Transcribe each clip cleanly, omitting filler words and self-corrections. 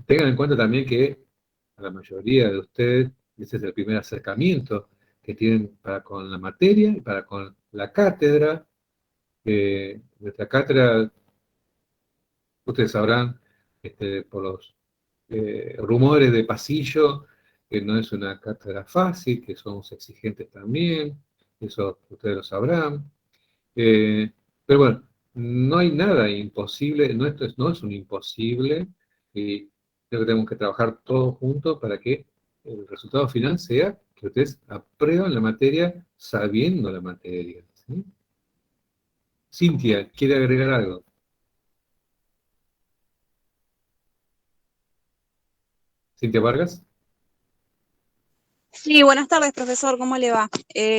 tengan en cuenta también que a la mayoría de ustedes ese es el primer acercamiento que tienen para con la materia y para con la cátedra. Nuestra cátedra, ustedes sabrán, por los rumores de pasillo, que no es una cátedra fácil, que somos exigentes también, eso ustedes lo sabrán. Eh, pero bueno, no hay nada imposible, no es un imposible, y creo que tenemos que trabajar todos juntos para que el resultado final sea que ustedes aprueban la materia sabiendo la materia. ¿Sí? Cintia, ¿quiere agregar algo? Cintia Vargas. Sí, buenas tardes, profesor, ¿cómo le va?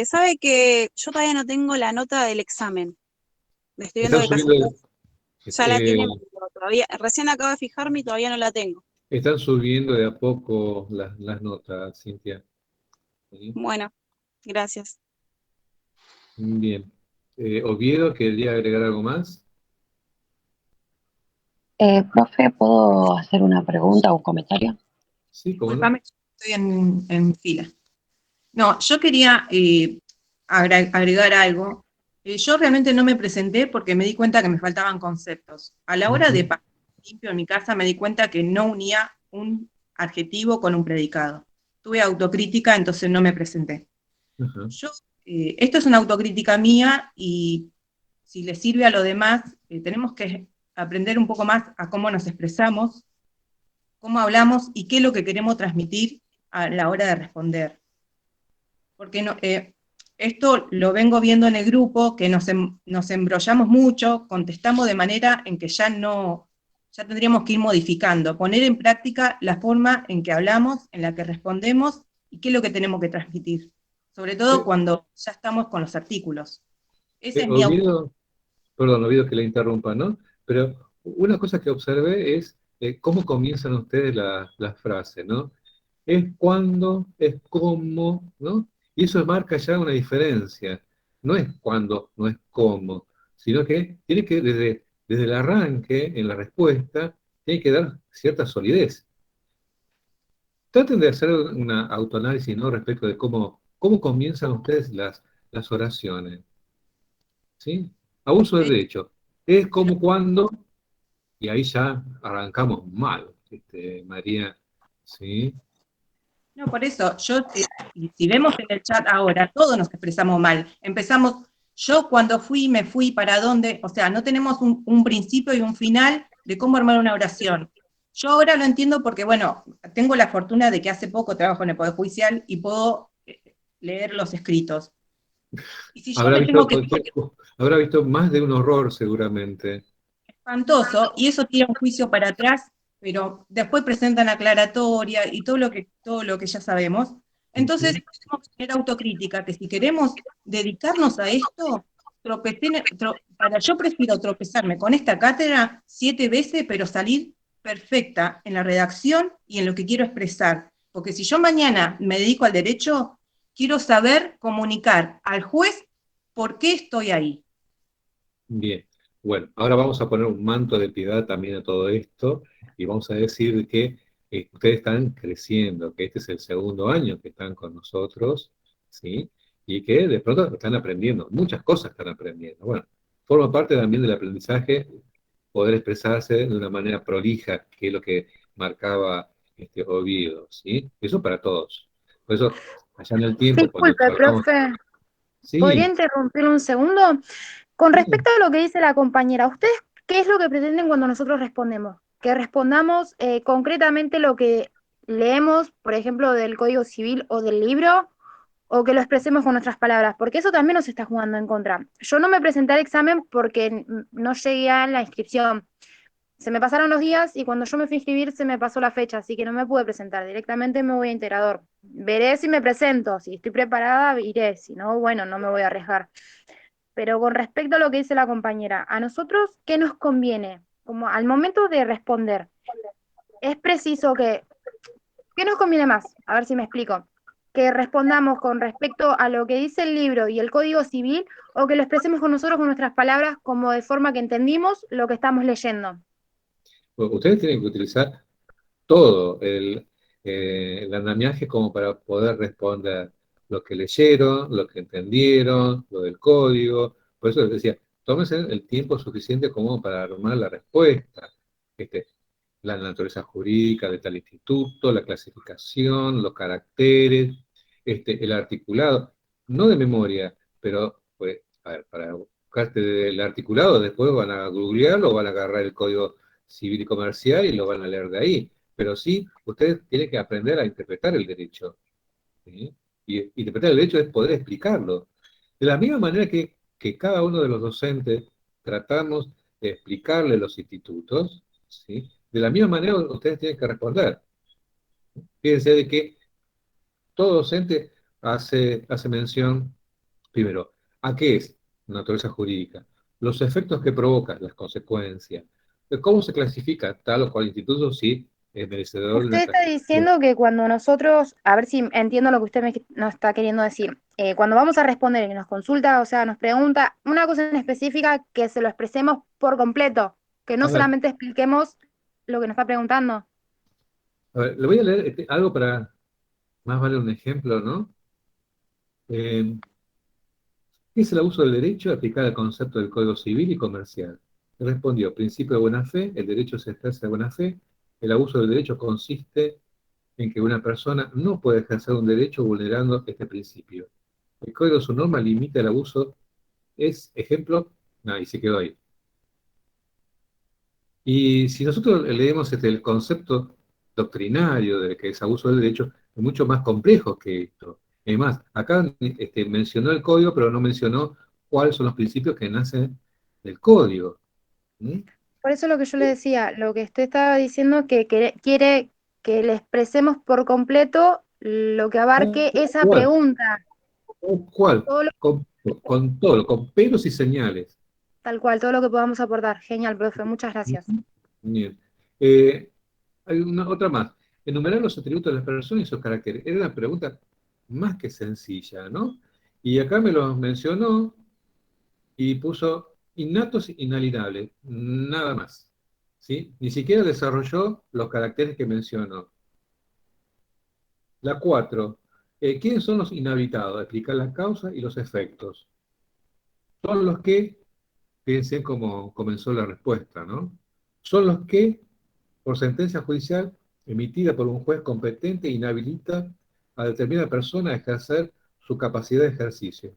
Sabe que yo todavía no tengo la nota del examen. Le estoy viendo Están que subiendo, casualidad ya la eh, tiene, pero todavía, recién acabo de fijarme y todavía no la tengo. están subiendo de a poco las notas, Cintia. ¿Sí? Bueno, gracias. Bien. Oviedo, ¿quería agregar algo más? Profe, ¿puedo hacer una pregunta o un comentario? Sí, cómo no. Disculpame, estoy en fila. No, yo quería agregar algo. Yo realmente no me presenté porque me di cuenta que me faltaban conceptos. A la hora de Ujú, pasar limpio en mi casa me di cuenta que no unía un adjetivo con un predicado. Tuve autocrítica, entonces no me presenté. ajá. Yo, esto es una autocrítica mía y si le sirve a los demás, tenemos que aprender un poco más a cómo nos expresamos, cómo hablamos y qué es lo que queremos transmitir a la hora de responder. Porque no, esto lo vengo viendo en el grupo, que nos embrollamos mucho, contestamos de manera en que ya tendríamos que ir modificando, poner en práctica la forma en que hablamos, en la que respondemos y qué es lo que tenemos que transmitir. Sobre todo Eh, cuando ya estamos con los artículos. Ese es mi auto. Oviedo, perdón, Oviedo que le interrumpa, ¿no? Pero una cosa que observé es cómo comienzan ustedes la frase, ¿no? Es cuando, es cómo, ¿no? Y eso marca ya una diferencia. No es cuando, no es cómo, sino que tiene que, desde el arranque, en la respuesta, tiene que dar cierta solidez. Traten de hacer una autoanálisis, ¿no? Respecto de cómo comienzan ustedes las oraciones, ¿sí? Abuso de derecho. Es como cuando, y ahí ya arrancamos mal, María, ¿sí? No, por eso, y si vemos en el chat ahora, todos nos expresamos mal. Empezamos, yo cuando fui, me fui, ¿para dónde? O sea, no tenemos un principio y un final de cómo armar una oración. Yo ahora lo entiendo porque, bueno, tengo la fortuna de que hace poco trabajo en el Poder Judicial y puedo leer los escritos. Y si yo Habrá me tengo visto que habrá visto más de un horror seguramente. espantoso, y eso tira un juicio para atrás, pero después presentan aclaratoria y todo lo que ya sabemos. Entonces, Ujú. tenemos que tener autocrítica, que si queremos dedicarnos a esto, yo prefiero tropezarme con esta cátedra 7 veces, pero salir perfecta en la redacción y en lo que quiero expresar. Porque si yo mañana me dedico al derecho, quiero saber comunicar al juez por qué estoy ahí. Bien, bueno, ahora vamos a poner un manto de piedad también a todo esto y vamos a decir que ustedes están creciendo, que este es el segundo año que están con nosotros, ¿sí? Y que de pronto están aprendiendo, muchas cosas están aprendiendo. Bueno, forma parte también del aprendizaje poder expresarse de una manera prolija, que es lo que marcaba Oviedo, ¿sí? Eso para todos. Por eso, allá en el tiempo, cuando Disculpe, charlamos, profe, ¿podría sí, interrumpir un segundo? Con sí, respecto a lo que dice la compañera, ¿ustedes qué es lo que pretenden cuando nosotros respondemos? Que respondamos concretamente lo que leemos, por ejemplo, del Código Civil o del libro, o que lo expresemos con nuestras palabras, porque eso también nos está jugando en contra. Yo no me presenté al examen porque no llegué a la inscripción. Se me pasaron los días y cuando yo me fui a inscribir se me pasó la fecha, así que no me pude presentar. Directamente me voy a Integrador. Veré si me presento, si estoy preparada, iré. Si no, bueno, no me voy a arriesgar. Pero con respecto a lo que dice la compañera, a nosotros, ¿qué nos conviene? Como al momento de responder, es preciso que, ¿qué nos conviene más? A ver si me explico. Que respondamos con respecto a lo que dice el libro y el Código Civil o que lo expresemos con nosotros con nuestras palabras como de forma que entendimos lo que estamos leyendo. ustedes tienen que utilizar todo el andamiaje como para poder responder lo que leyeron, lo que entendieron, lo del código. Por eso les decía, tómense el tiempo suficiente como para armar la respuesta. Este, la naturaleza jurídica de tal instituto, la clasificación, los caracteres, el articulado, no de memoria, pero pues, a ver, para buscarte el articulado, después van a googlearlo, van a agarrar el código civil y comercial y lo van a leer de ahí. Pero sí, ustedes tienen que aprender a interpretar el derecho. ¿Sí? Y interpretar el derecho es poder explicarlo. De la misma manera que cada uno de los docentes tratamos de explicarle los institutos, ¿sí? De la misma manera ustedes tienen que responder. Fíjense de que todo docente hace mención, primero, ¿a qué es naturaleza jurídica? Los efectos que provoca, las consecuencias. De ¿cómo se clasifica tal o cual instituto si es merecedor de Usted una está clasificación? diciendo que cuando nosotros, a ver si entiendo lo que usted nos está queriendo decir, cuando vamos a responder y nos consulta, o sea, nos pregunta una cosa en específica, que se lo expresemos por completo, que no A ver, solamente expliquemos lo que nos está preguntando. le voy a leer algo para más vale un ejemplo, ¿no? Eh, ¿Qué es el abuso del derecho aplicado al concepto del Código Civil y Comercial? Respondió, principio de buena fe, el derecho se ejerce de buena fe, el abuso del derecho consiste en que una persona no puede ejercer un derecho vulnerando este principio. El Código, su norma, limita el abuso, es ejemplo, no, y se quedó ahí. Y si nosotros leemos el concepto doctrinario de que es abuso del derecho, es mucho más complejo que esto. Además, acá mencionó el código, pero no mencionó cuáles son los principios que nacen del código. ¿Mm? Por eso lo que yo le decía, lo que usted estaba diciendo que quiere que le expresemos por completo lo que abarque esa ¿Cuál? pregunta, ¿Cuál? todo lo- Con todo, con pelos y señales. tal cual, todo lo que podamos aportar. Genial, profe, muchas gracias. Bien. Hay otra más. Enumerar los atributos de las personas y sus caracteres. Era una pregunta más que sencilla, ¿no? Y acá me lo mencionó y puso innatos e inalienables, nada más. ¿Sí? Ni siquiera desarrolló los caracteres que mencionó. La 4. ¿Quiénes son los inhabitados? Explicar las causas y los efectos. Son los que, fíjense cómo comenzó la respuesta, ¿no? Son los que, por sentencia judicial emitida por un juez competente, inhabilita a determinada persona a ejercer su capacidad de ejercicio.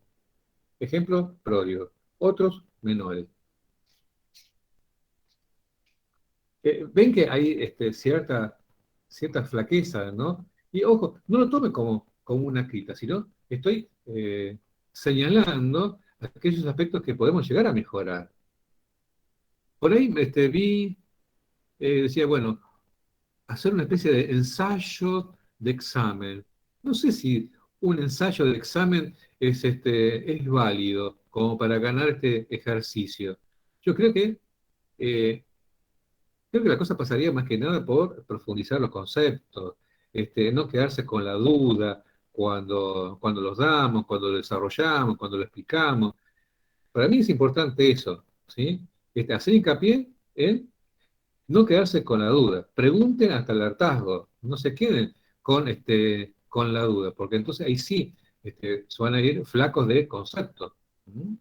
Ejemplo, pródigo. Otros, menores. Ven que hay cierta flaqueza, ¿no? Y ojo, no lo tome como una crítica, sino estoy señalando aquellos aspectos que podemos llegar a mejorar. Por ahí decía, bueno, hacer una especie de ensayo de examen. No sé si un ensayo de examen es válido como para ganar este ejercicio. Yo eh, creo que la cosa pasaría más que nada por profundizar los conceptos, no quedarse con la duda cuando los damos, cuando lo desarrollamos, cuando lo explicamos. Para mí es importante eso, ¿sí? Hacer hincapié en no quedarse con la duda. Pregunten hasta el hartazgo, no se queden con la duda, porque entonces ahí sí se van a ir flacos de conceptos. ¿Mm?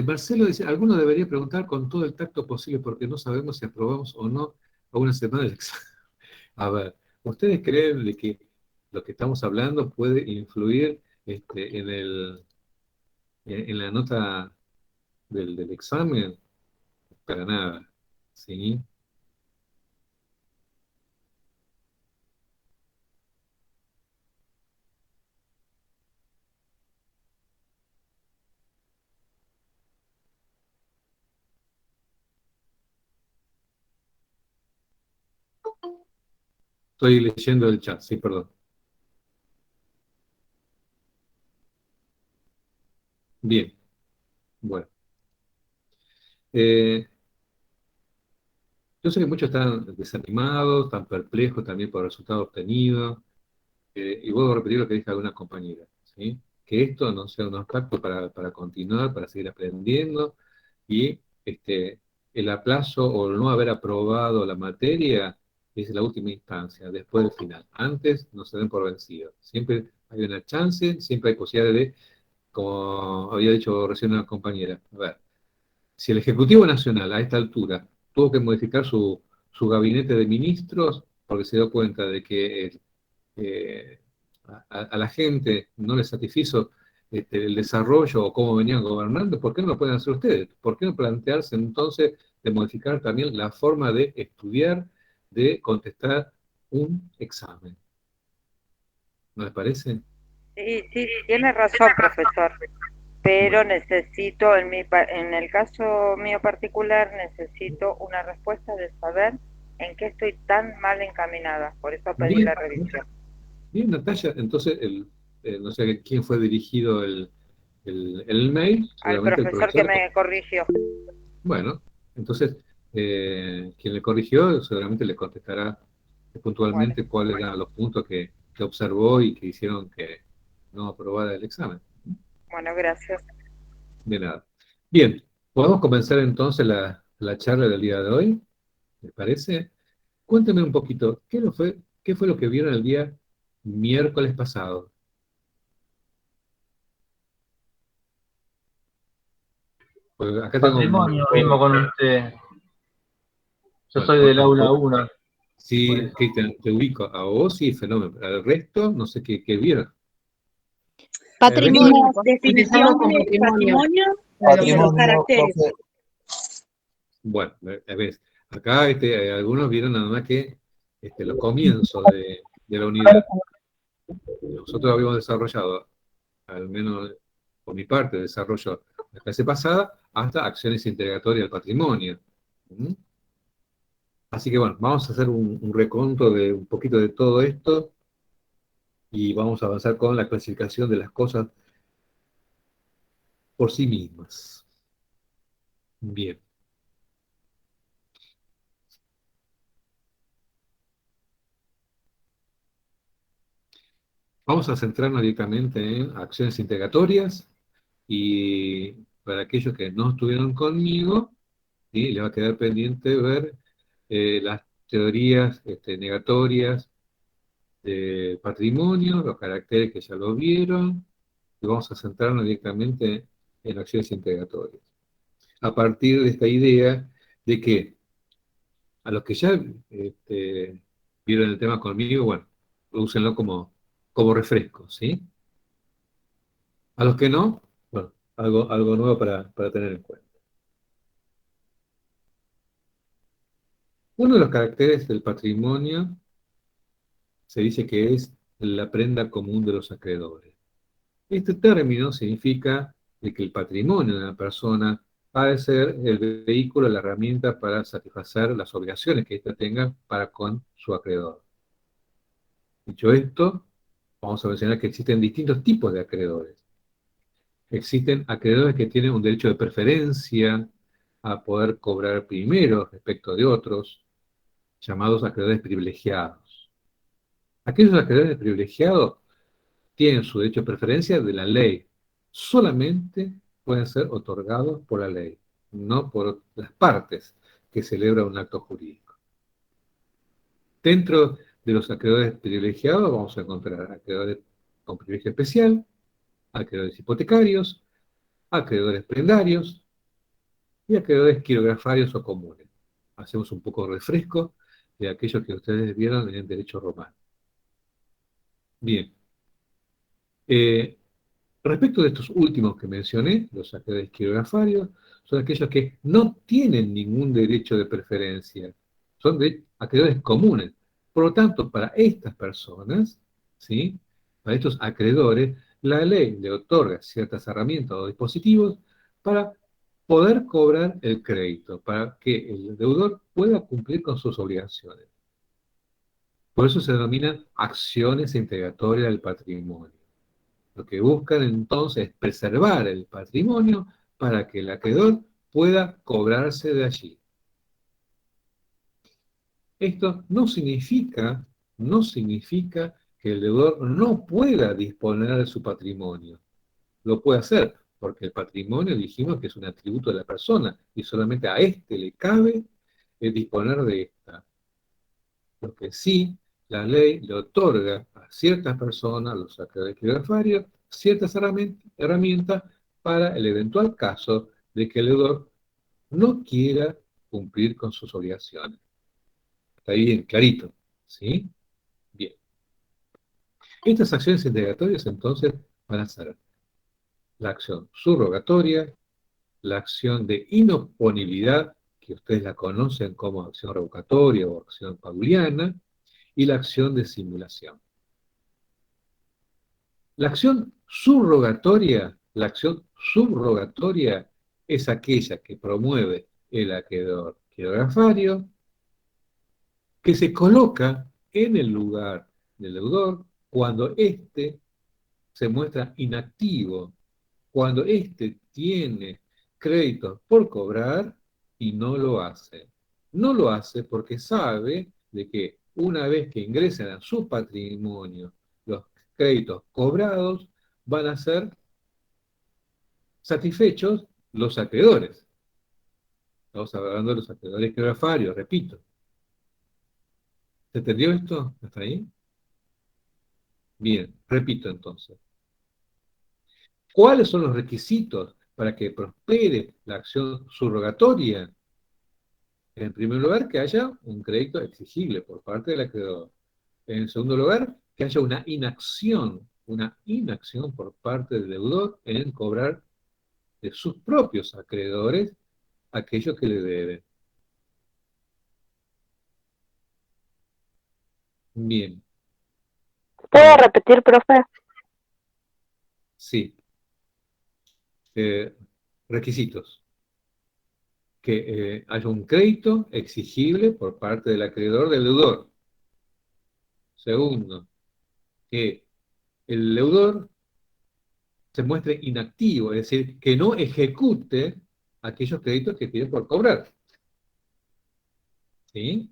Marcelo dice, alguno debería preguntar con todo el tacto posible porque no sabemos si aprobamos o no a una semana del examen. A ver, ¿ustedes creen de que lo que estamos hablando puede influir en la nota del examen? Para nada, ¿sí? Estoy leyendo el chat, sí, perdón. Bien, bueno. Eh, yo sé que muchos están desanimados, están perplejos también por el resultado obtenido, y vuelvo a repetir lo que dije a alguna compañera, ¿sí? que esto no sea un obstáculo para continuar, para seguir aprendiendo, y el aplazo o el no haber aprobado la materia es la última instancia, después del final. Antes no se den por vencidos. Siempre hay una chance, siempre hay posibilidad de, como había dicho recién una compañera, a ver, si el Ejecutivo Nacional a esta altura tuvo que modificar su gabinete de ministros porque se dio cuenta de que a la gente no le satisfizo el desarrollo o cómo venían gobernando, ¿por qué no lo pueden hacer ustedes? ¿Por qué no plantearse entonces de modificar también la forma de estudiar, de contestar un examen? ¿No les parece? Sí, sí, tiene razón, profesor, pero Bueno, necesito, en el caso mío particular, necesito una respuesta de saber en qué estoy tan mal encaminada, por eso pedí bien, la revisión. bien, Natalia, entonces, no sé quién fue dirigido el mail, Al seguramente el profesor que profesor. me corrigió. Bueno, entonces, quien le corrigió seguramente le contestará Bueno, puntualmente cuáles eran los puntos que observó y que hicieron que no aprobara el examen. bueno, gracias. De nada. Bien, podemos comenzar entonces la charla del día de hoy, ¿les parece? Cuénteme un poquito, qué fue lo que vieron el día miércoles pasado? Porque acá tengo Patrimonio mismo con usted. Yo bueno, soy del aula 1. sí, Cristian, te ubico a vos y fenómeno. Al resto, no sé qué vieron. Patrimonio. Vimos Definición empezamos con de patrimonio. patrimonio y de los Patrimonio, caracteres. profe. Bueno, a ver, acá algunos vieron nada más que los comienzos de la unidad. Nosotros habíamos desarrollado, al menos por mi parte, desarrollo la clase pasada, hasta acciones integratorias del patrimonio. ¿Mm? Así que bueno, vamos a hacer un reconto de un poquito de todo esto y vamos a avanzar con la clasificación de las cosas por sí mismas. Bien. Vamos a centrarnos directamente en acciones integratorias y para aquellos que no estuvieron conmigo, ¿sí? Les va a quedar pendiente ver las teorías negatorias del patrimonio, los caracteres que ya lo vieron, y vamos a centrarnos directamente en acciones integratorias. A partir de esta idea de que a los que ya vieron el tema conmigo, bueno, úsenlo como refresco, ¿sí? A los que no, bueno, algo nuevo para tener en cuenta. Uno de los caracteres del patrimonio se dice que es la prenda común de los acreedores. Este término significa de que el patrimonio de una persona ha de ser el vehículo, la herramienta para satisfacer las obligaciones que ésta tenga para con su acreedor. Dicho esto, vamos a mencionar que existen distintos tipos de acreedores. Existen acreedores que tienen un derecho de preferencia a poder cobrar primero respecto de otros, llamados acreedores privilegiados. Aquellos acreedores privilegiados tienen su derecho de preferencia de la ley. Solamente pueden ser otorgados por la ley, no por las partes que celebran un acto jurídico. Dentro de los acreedores privilegiados vamos a encontrar acreedores con privilegio especial, acreedores hipotecarios, acreedores prendarios y acreedores quirografarios o comunes. Hacemos un poco de refresco de aquellos que ustedes vieron en el derecho romano. Bien. Respecto de estos últimos que mencioné, los acreedores quirografarios, son aquellos que no tienen ningún derecho de preferencia, son acreedores comunes. Por lo tanto, para estas personas, ¿sí? Para estos acreedores, la ley le otorga ciertas herramientas o dispositivos para poder cobrar el crédito, para que el deudor pueda cumplir con sus obligaciones. Por eso se denominan acciones integratorias del patrimonio. Lo que buscan entonces es preservar el patrimonio para que el acreedor pueda cobrarse de allí. Esto no significa que el deudor no pueda disponer de su patrimonio. lo puede hacer, porque el patrimonio dijimos que es un atributo de la persona, y solamente a este le cabe disponer de esta. Lo que sí, la ley le otorga a ciertas personas, los acreedores quiroparios, ciertas herramientas para el eventual caso de que el deudor no quiera cumplir con sus obligaciones. Está bien, clarito, ¿sí? Bien. Estas acciones integratorias, entonces, van a ser la acción subrogatoria, la acción de inoponibilidad, que ustedes la conocen como acción revocatoria o acción pauliana, y la acción de simulación. La acción subrogatoria es aquella que promueve el acreedor quirografario, que se coloca en el lugar del deudor cuando éste se muestra inactivo, cuando éste tiene créditos por cobrar y no lo hace. No lo hace porque sabe de que una vez que ingresen a su patrimonio los créditos cobrados, van a ser satisfechos los acreedores. Estamos hablando de los acreedores quiroparios, repito. ¿Se entendió esto? ¿Hasta ahí? Bien, repito entonces. ¿Cuáles son los requisitos para que prospere la acción subrogatoria? En primer lugar, que haya un crédito exigible por parte del acreedor. En segundo lugar, que haya una inacción por parte del deudor en cobrar de sus propios acreedores aquello que le deben. Bien. ¿Puedo repetir, profe? Sí. Requisitos. Que haya un crédito exigible por parte del acreedor del deudor. Segundo, que el deudor se muestre inactivo, es decir, que no ejecute aquellos créditos que tiene por cobrar. ¿Sí?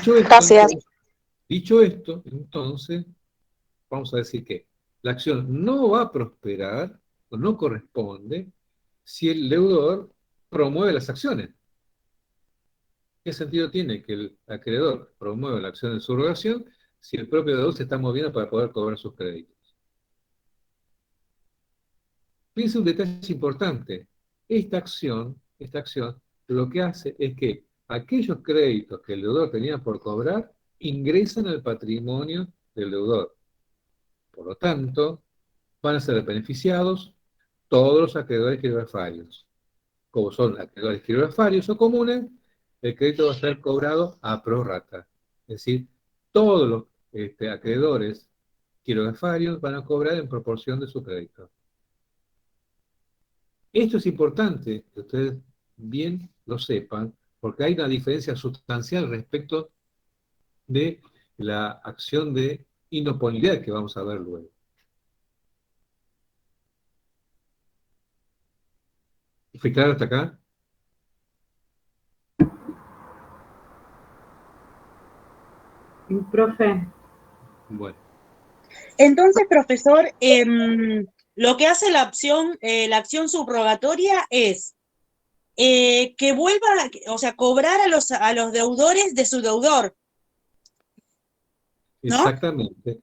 Gracias. Dicho esto, entonces, vamos a decir que la acción no va a prosperar o no corresponde si el deudor promueve las acciones. ¿Qué sentido tiene que el acreedor promueva la acción de subrogación si el propio deudor se está moviendo para poder cobrar sus créditos? Fíjense un detalle importante. Esta acción lo que hace es que aquellos créditos que el deudor tenía por cobrar ingresan al patrimonio del deudor. Por lo tanto, van a ser beneficiados todos los acreedores quiroparios. Como son acreedores quiroparios o comunes, el crédito va a ser cobrado a prorrata. Es decir, todos los acreedores quiroparios van a cobrar en proporción de su crédito. Esto es importante que ustedes bien lo sepan, porque hay una diferencia sustancial respecto de la acción de inoponibilidad que vamos a ver luego. ¿Fue claro hasta acá? Profe. Bueno. Entonces, profesor, lo que hace la acción subrogatoria es que vuelva, o sea, cobrar a los deudores de su deudor, ¿no? Exactamente.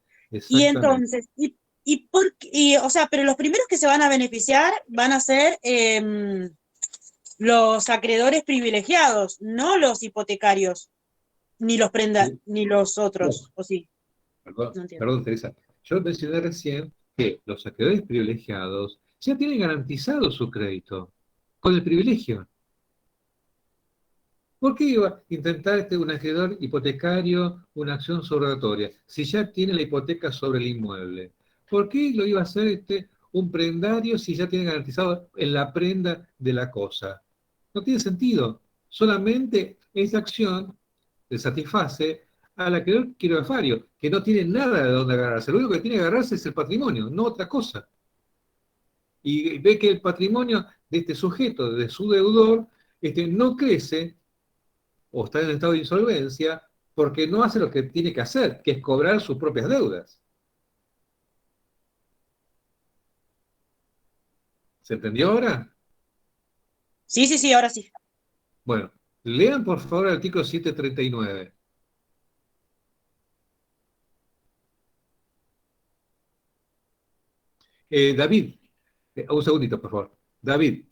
Y entonces, o sea, pero los primeros que se van a beneficiar van a ser los acreedores privilegiados, no los hipotecarios, ni los otros, No. ¿o sí? Perdón, Teresa. Yo mencioné recién que los acreedores privilegiados ya tienen garantizado su crédito con el privilegio. ¿Por qué iba a intentar un acreedor hipotecario una acción subrogatoria si ya tiene la hipoteca sobre el inmueble? ¿Por qué lo iba a hacer un prendario si ya tiene garantizado en la prenda de la cosa? No tiene sentido. Solamente esa acción le satisface al acreedor quiroparario, que no tiene nada de dónde agarrarse. Lo único que tiene que agarrarse es el patrimonio, no otra cosa. Y ve que el patrimonio de este sujeto, de su deudor, no crece o está en estado de insolvencia porque no hace lo que tiene que hacer, que es cobrar sus propias deudas. ¿Se entendió ahora? Sí, ahora sí. Bueno, lean por favor el artículo 739. David, un segundito, por favor. David,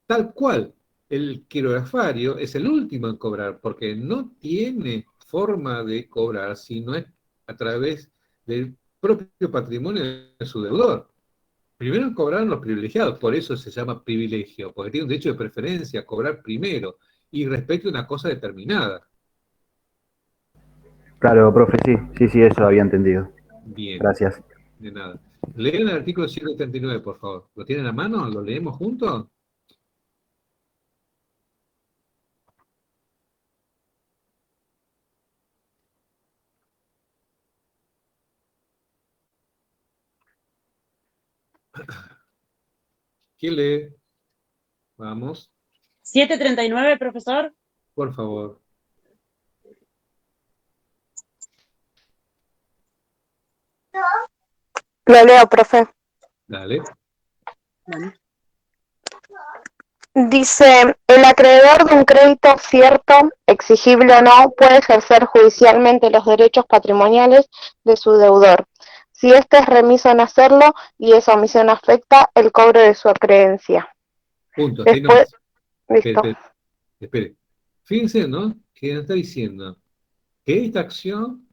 tal cual, el quirografario es el último en cobrar, porque no tiene forma de cobrar si no es a través del propio patrimonio de su deudor. Primero cobraron los privilegiados, por eso se llama privilegio, porque tiene un derecho de preferencia a cobrar primero y respecto a una cosa determinada. Claro, profe, sí, eso había entendido. Bien, Gracias. de nada. Leen el artículo 179, por favor. ¿Lo tienen a mano? ¿Lo leemos juntos? ¿Quién lee? Vamos, 739, profesor. por favor. Lo leo, profe. Dale. Bueno. Dice, el acreedor de un crédito cierto, exigible o no, puede ejercer judicialmente los derechos patrimoniales de su deudor, si éste es remiso en hacerlo y esa omisión afecta el cobro de su acreencia. Punto. Después, listo. Espere. Fíjense, ¿no? Que está diciendo que esta acción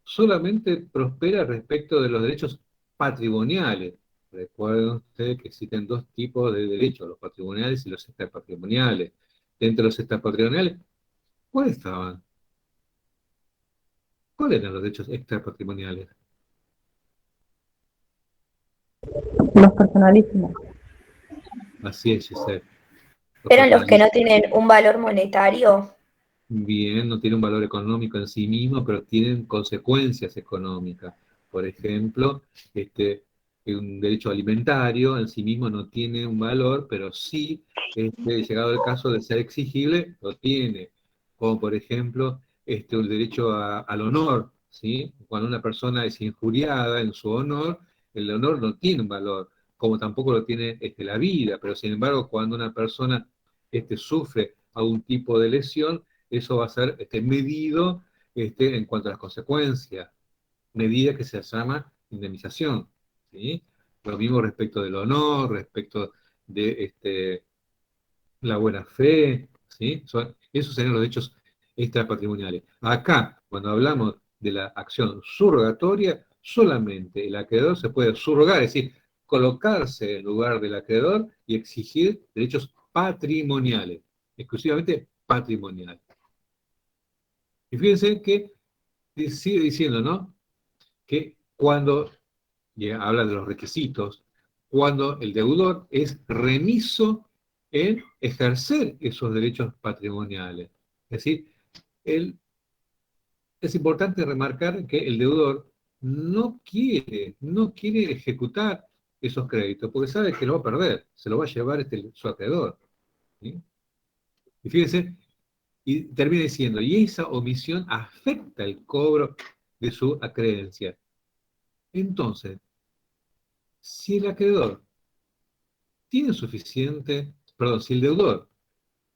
solamente prospera respecto de los derechos patrimoniales. Recuerden ustedes que existen dos tipos de derechos, los patrimoniales y los extrapatrimoniales. Dentro de los extrapatrimoniales, ¿cuáles estaban? ¿Cuáles eran los derechos extrapatrimoniales? Los personalísimos. Así es, Giselle. ¿Eran los que no tienen un valor monetario? Bien, no tienen un valor económico en sí mismo, pero tienen consecuencias económicas. Por ejemplo, un derecho alimentario en sí mismo no tiene un valor, pero sí, llegado el caso de ser exigible, lo tiene. Como por ejemplo, el derecho al honor, ¿sí? Cuando una persona es injuriada en su honor, el honor no tiene un valor, como tampoco lo tiene la vida, pero sin embargo, cuando una persona sufre algún tipo de lesión, eso va a ser medido en cuanto a las consecuencias, medida que se llama indemnización, ¿sí? Lo mismo respecto del honor, respecto de la buena fe, ¿sí? Esos serían los derechos extrapatrimoniales. Acá, cuando hablamos de la acción subrogatoria, solamente el acreedor se puede subrogar, es decir, colocarse en lugar del acreedor y exigir derechos patrimoniales, exclusivamente patrimoniales. Y fíjense que sigue diciendo, ¿no? Que cuando, habla de los requisitos, cuando el deudor es remiso en ejercer esos derechos patrimoniales. Es decir, es importante remarcar que el deudor no quiere ejecutar esos créditos, porque sabe que lo va a perder, se lo va a llevar su acreedor. ¿Sí? Y fíjense, y termina diciendo, y esa omisión afecta el cobro de su acreencia. Entonces, si el acreedor tiene suficiente, perdón, si el deudor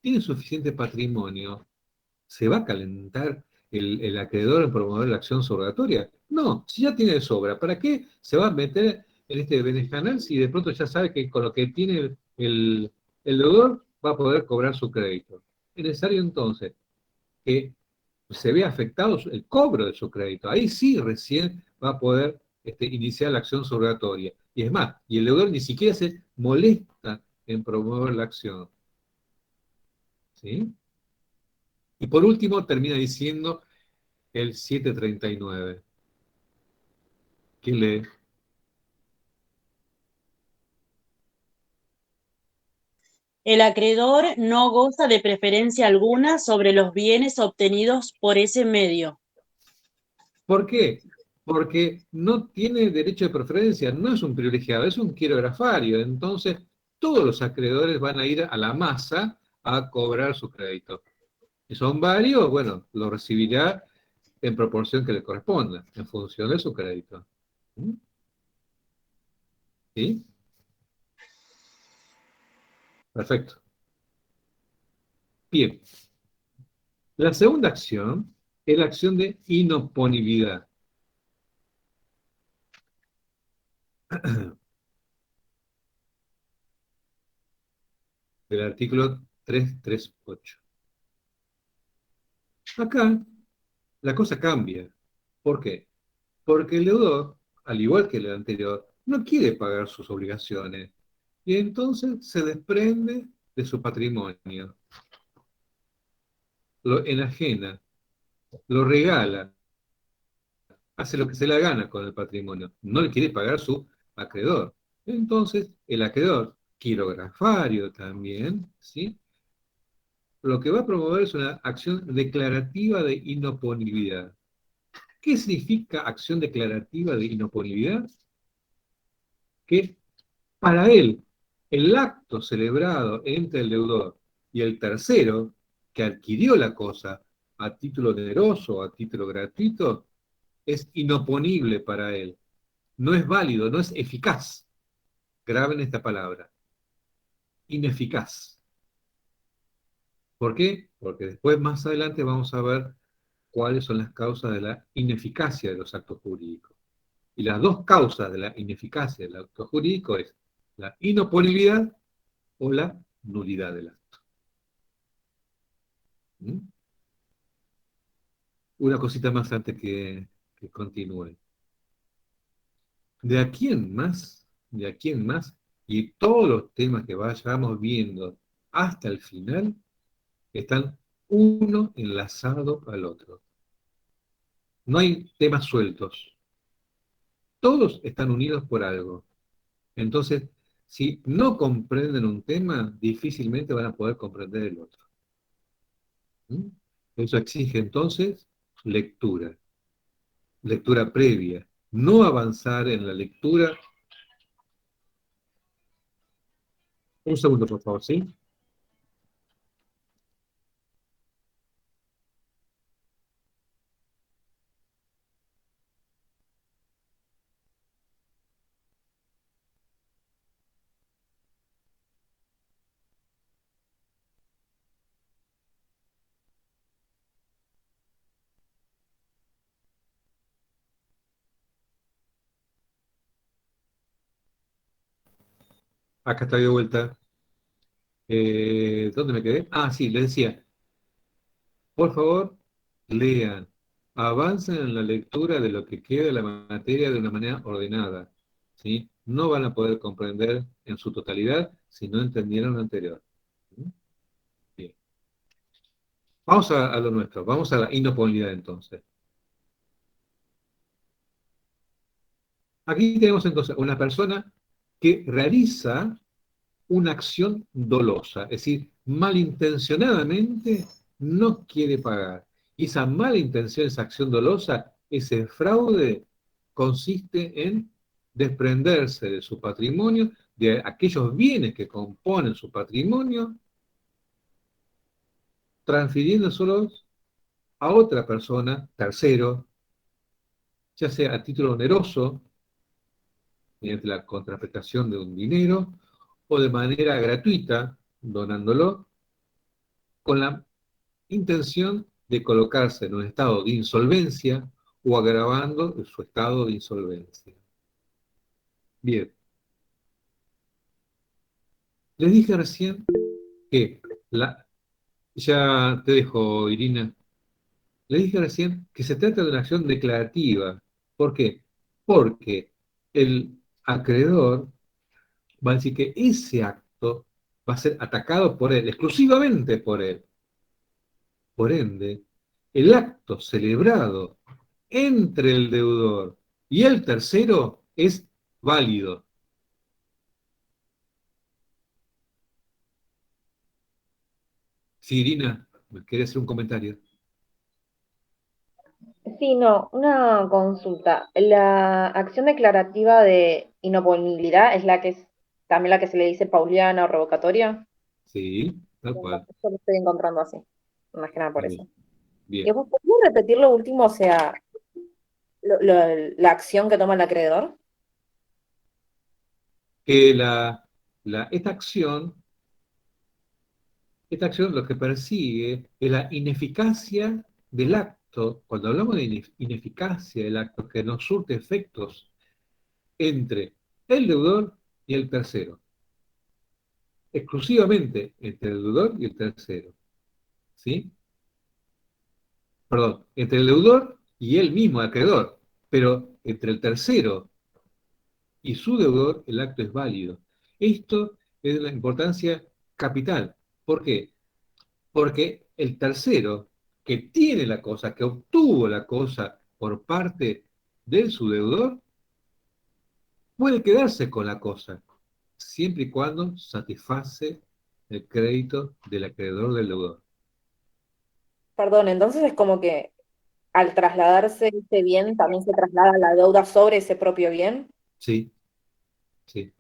tiene suficiente patrimonio, ¿se va a calentar el acreedor en promover la acción subrogatoria? No, si ya tiene de sobra, ¿para qué se va a meter en este beneficio si de pronto ya sabe que con lo que tiene el deudor va a poder cobrar su crédito? Es necesario entonces que se ve afectado el cobro de su crédito. Ahí sí recién va a poder iniciar la acción subrogatoria. Y es más, y el deudor ni siquiera se molesta en promover la acción. ¿Sí? Y por último termina diciendo el 739. ¿Quién lee? El acreedor no goza de preferencia alguna sobre los bienes obtenidos por ese medio. ¿Por qué? Porque no tiene derecho de preferencia, no es un privilegiado, es un quirografario. Entonces, todos los acreedores van a ir a la masa a cobrar su crédito. Si son varios, bueno, lo recibirá en proporción que le corresponda, en función de su crédito. ¿Sí? Perfecto. Bien. La segunda acción es la acción de inoponibilidad. Del artículo 338. Acá la cosa cambia. ¿Por qué? Porque el deudor, al igual que el anterior, no quiere pagar sus obligaciones y entonces se desprende de su patrimonio, lo enajena, lo regala, hace lo que se le gana con el patrimonio, no le quiere pagar su acreedor. Entonces, el acreedor, quirografario también, ¿sí? Lo que va a promover es una acción declarativa de inoponibilidad. ¿Qué significa acción declarativa de inoponibilidad? Que para él, el acto celebrado entre el deudor y el tercero que adquirió la cosa a título oneroso o a título gratuito es inoponible para él. No es válido, no es eficaz. Graben esta palabra. Ineficaz. ¿Por qué? Porque después, más adelante, vamos a ver cuáles son las causas de la ineficacia de los actos jurídicos. Y las dos causas de la ineficacia del acto jurídico es la inoponibilidad o la nulidad del acto. ¿Mm? Una cosita más antes que continúe. De aquí en más, y todos los temas que vayamos viendo hasta el final, están uno enlazado al otro. No hay temas sueltos. Todos están unidos por algo. Entonces, si no comprenden un tema, difícilmente van a poder comprender el otro. ¿Mm? Eso exige entonces lectura. Lectura previa. No avanzar en la lectura. Un segundo, por favor, ¿sí? Acá estoy de vuelta. ¿Dónde me quedé? Ah, sí, les decía. Por favor, lean. Avancen en la lectura de lo que queda de la materia de una manera ordenada. ¿Sí? No van a poder comprender en su totalidad si no entendieron lo anterior. ¿Mm? Bien. Vamos a lo nuestro. Vamos a la inoponibilidad entonces. Aquí tenemos entonces una persona que realiza una acción dolosa, es decir, malintencionadamente no quiere pagar. Y esa mala intención, esa acción dolosa, ese fraude, consiste en desprenderse de su patrimonio, de aquellos bienes que componen su patrimonio, transfiriéndoselos a otra persona, tercero, ya sea a título oneroso, mediante la contraprestación de un dinero, o de manera gratuita, donándolo, con la intención de colocarse en un estado de insolvencia o agravando su estado de insolvencia. Bien. Les dije recién que ya te dejo, Irina. Les dije recién que se trata de una acción declarativa. ¿Por qué? Porque el acreedor va a decir que ese acto va a ser atacado por él, exclusivamente por él. Por ende, el acto celebrado entre el deudor y el tercero es válido. Sí, Irina, ¿me querés hacer un comentario? Sí, no, una consulta. La acción declarativa de inoponibilidad es la que es también la que se le dice pauliana o revocatoria. Sí, tal cual. Yo lo estoy encontrando así, más que nada por Bien, eso. ¿Y bien. vos podés repetir lo último, o sea, la acción que toma el acreedor? Que esta acción Esta acción lo que persigue es la ineficacia del acto. Cuando hablamos de ineficacia del acto, que no surte efectos entre el deudor y el tercero. Exclusivamente entre el deudor y el tercero. ¿Sí? Perdón, entre el deudor y él mismo, acreedor. Pero entre el tercero y su deudor, el acto es válido. Esto es de la importancia capital. ¿Por qué? Porque el tercero que tiene la cosa, que obtuvo la cosa por parte de su deudor, puede quedarse con la cosa, siempre y cuando satisface el crédito del acreedor del deudor. Perdón, entonces es como que al trasladarse ese bien, también se traslada la deuda sobre ese propio bien. Sí, sí.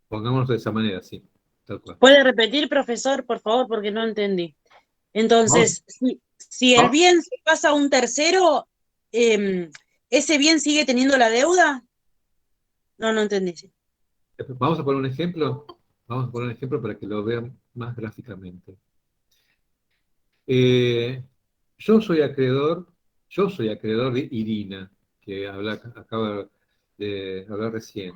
Pongámoslo de esa manera, sí, tal cual. ¿Puede repetir, profesor, por favor, porque no entendí? Vamos, Entonces, si el vamos, bien se pasa a un tercero, ¿ese bien sigue teniendo la deuda? No entendí. Sí. vamos a poner un ejemplo. Vamos a poner un ejemplo para que lo vean más gráficamente. Eh, yo soy acreedor de Irina, que acaba de hablar recién.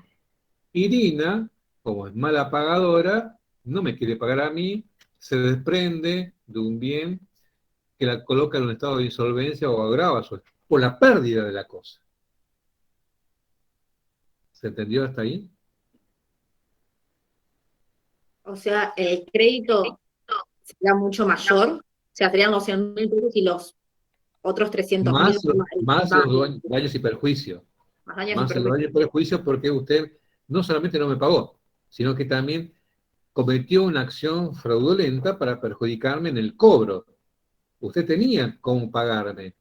Irina, como es mala pagadora, no me quiere pagar a mí, se desprende de un bien que la coloca en un estado de insolvencia o agrava por la pérdida de la cosa. ¿Se entendió hasta ahí? O sea, el crédito sería mucho mayor, o sea, serían 200.000 pesos y los otros 300.000 Más más, los daños y perjuicios. más daños y Más los daños perjuicios. y perjuicios porque usted no solamente no me pagó, sino que también cometió una acción fraudulenta para perjudicarme en el cobro. Usted tenía cómo pagarme,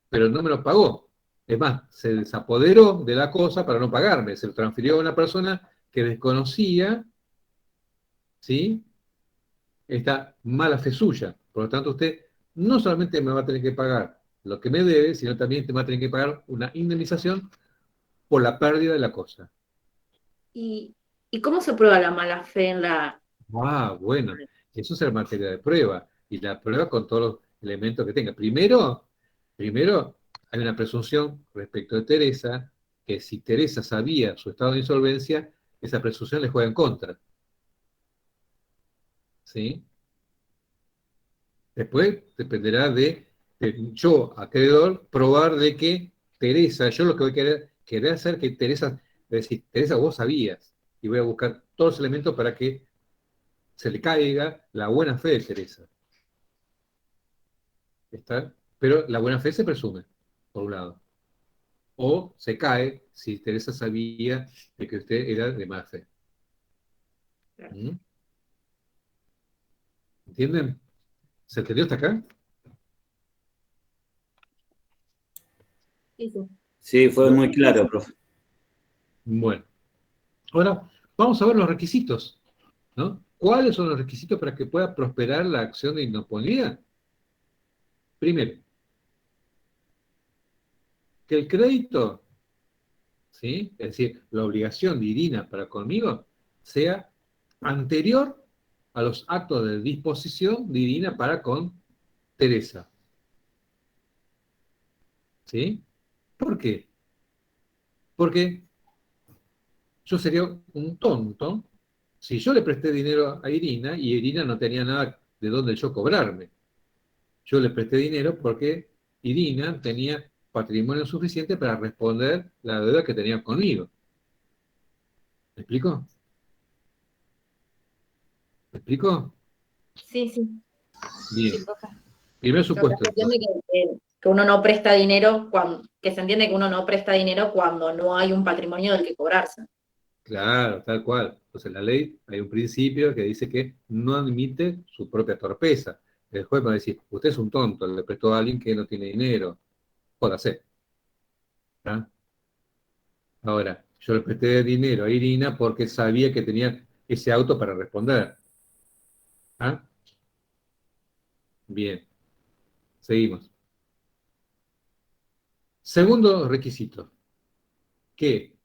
pero no me lo pagó. Es más, se desapoderó de la cosa para no pagarme, se lo transfirió a una persona que desconocía, ¿sí?, esta mala fe suya. Por lo tanto, usted no solamente me va a tener que pagar lo que me debe, sino también te va a tener que pagar una indemnización por la pérdida de la cosa. ¿Y, y cómo se prueba la mala fe en la... Bueno, eso es la materia de prueba, y la prueba con todos los elementos que tenga. Primero, hay una presunción respecto de Teresa, que si Teresa sabía su estado de insolvencia, esa presunción le juega en contra. ¿Sí? Después dependerá de yo, acreedor, probar de que Teresa, yo lo que voy a querer hacer que Teresa, decir, Teresa, vos sabías, y voy a buscar todos los elementos para que se le caiga la buena fe de Teresa. ¿Está? Pero la buena fe se presume, por un lado. O se cae si Teresa sabía de que usted era de mala fe. ¿Mm? ¿Entienden? ¿Se entendió hasta acá? Sí, sí. Sí, fue muy claro, profe. Bueno, ahora vamos a ver los requisitos, ¿no? ¿Cuáles son los requisitos para que pueda prosperar la acción de indisponibilidad? Primero, que el crédito, ¿sí?, es decir, la obligación divina para conmigo, sea anterior a los actos de disposición divina para con Teresa. ¿Sí? ¿Por qué? Porque yo sería un tonto si yo le presté dinero a Irina y Irina no tenía nada de dónde yo cobrarme. Yo le presté dinero porque Irina tenía patrimonio suficiente para responder la deuda que tenía conmigo. ¿Me explico? ¿Me explico? Sí, sí. Bien. Sí, profe. Primer O sea, supuesto. se entiende que uno no presta dinero que se entiende que uno no presta dinero cuando no hay un patrimonio del que cobrarse. Claro, tal cual. Entonces, en la ley hay un principio que dice que no admite su propia torpeza. El juez va a decir, usted es un tonto, le prestó a alguien que no tiene dinero. Jódase. ¿Ah? Ahora, yo le presté dinero a Irina porque sabía que tenía ese auto para responder. ¿Ah? Bien, seguimos. Segundo requisito, que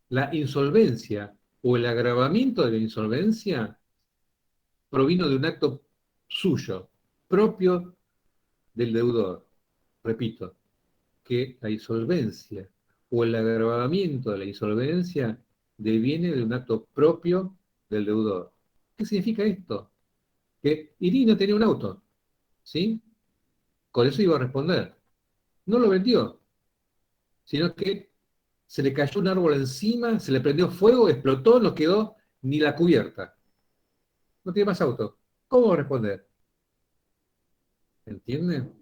la insolvencia o el agravamiento de la insolvencia provino de un acto suyo, propio del deudor. Repito, que la insolvencia o el agravamiento de la insolvencia deviene de un acto propio del deudor. ¿Qué significa esto? Que Irina tenía un auto, ¿sí? Con eso iba a responder. No lo vendió, sino que se le cayó un árbol encima, se le prendió fuego, explotó, no quedó ni la cubierta. No tiene más auto. ¿Cómo va a responder? ¿Entienden?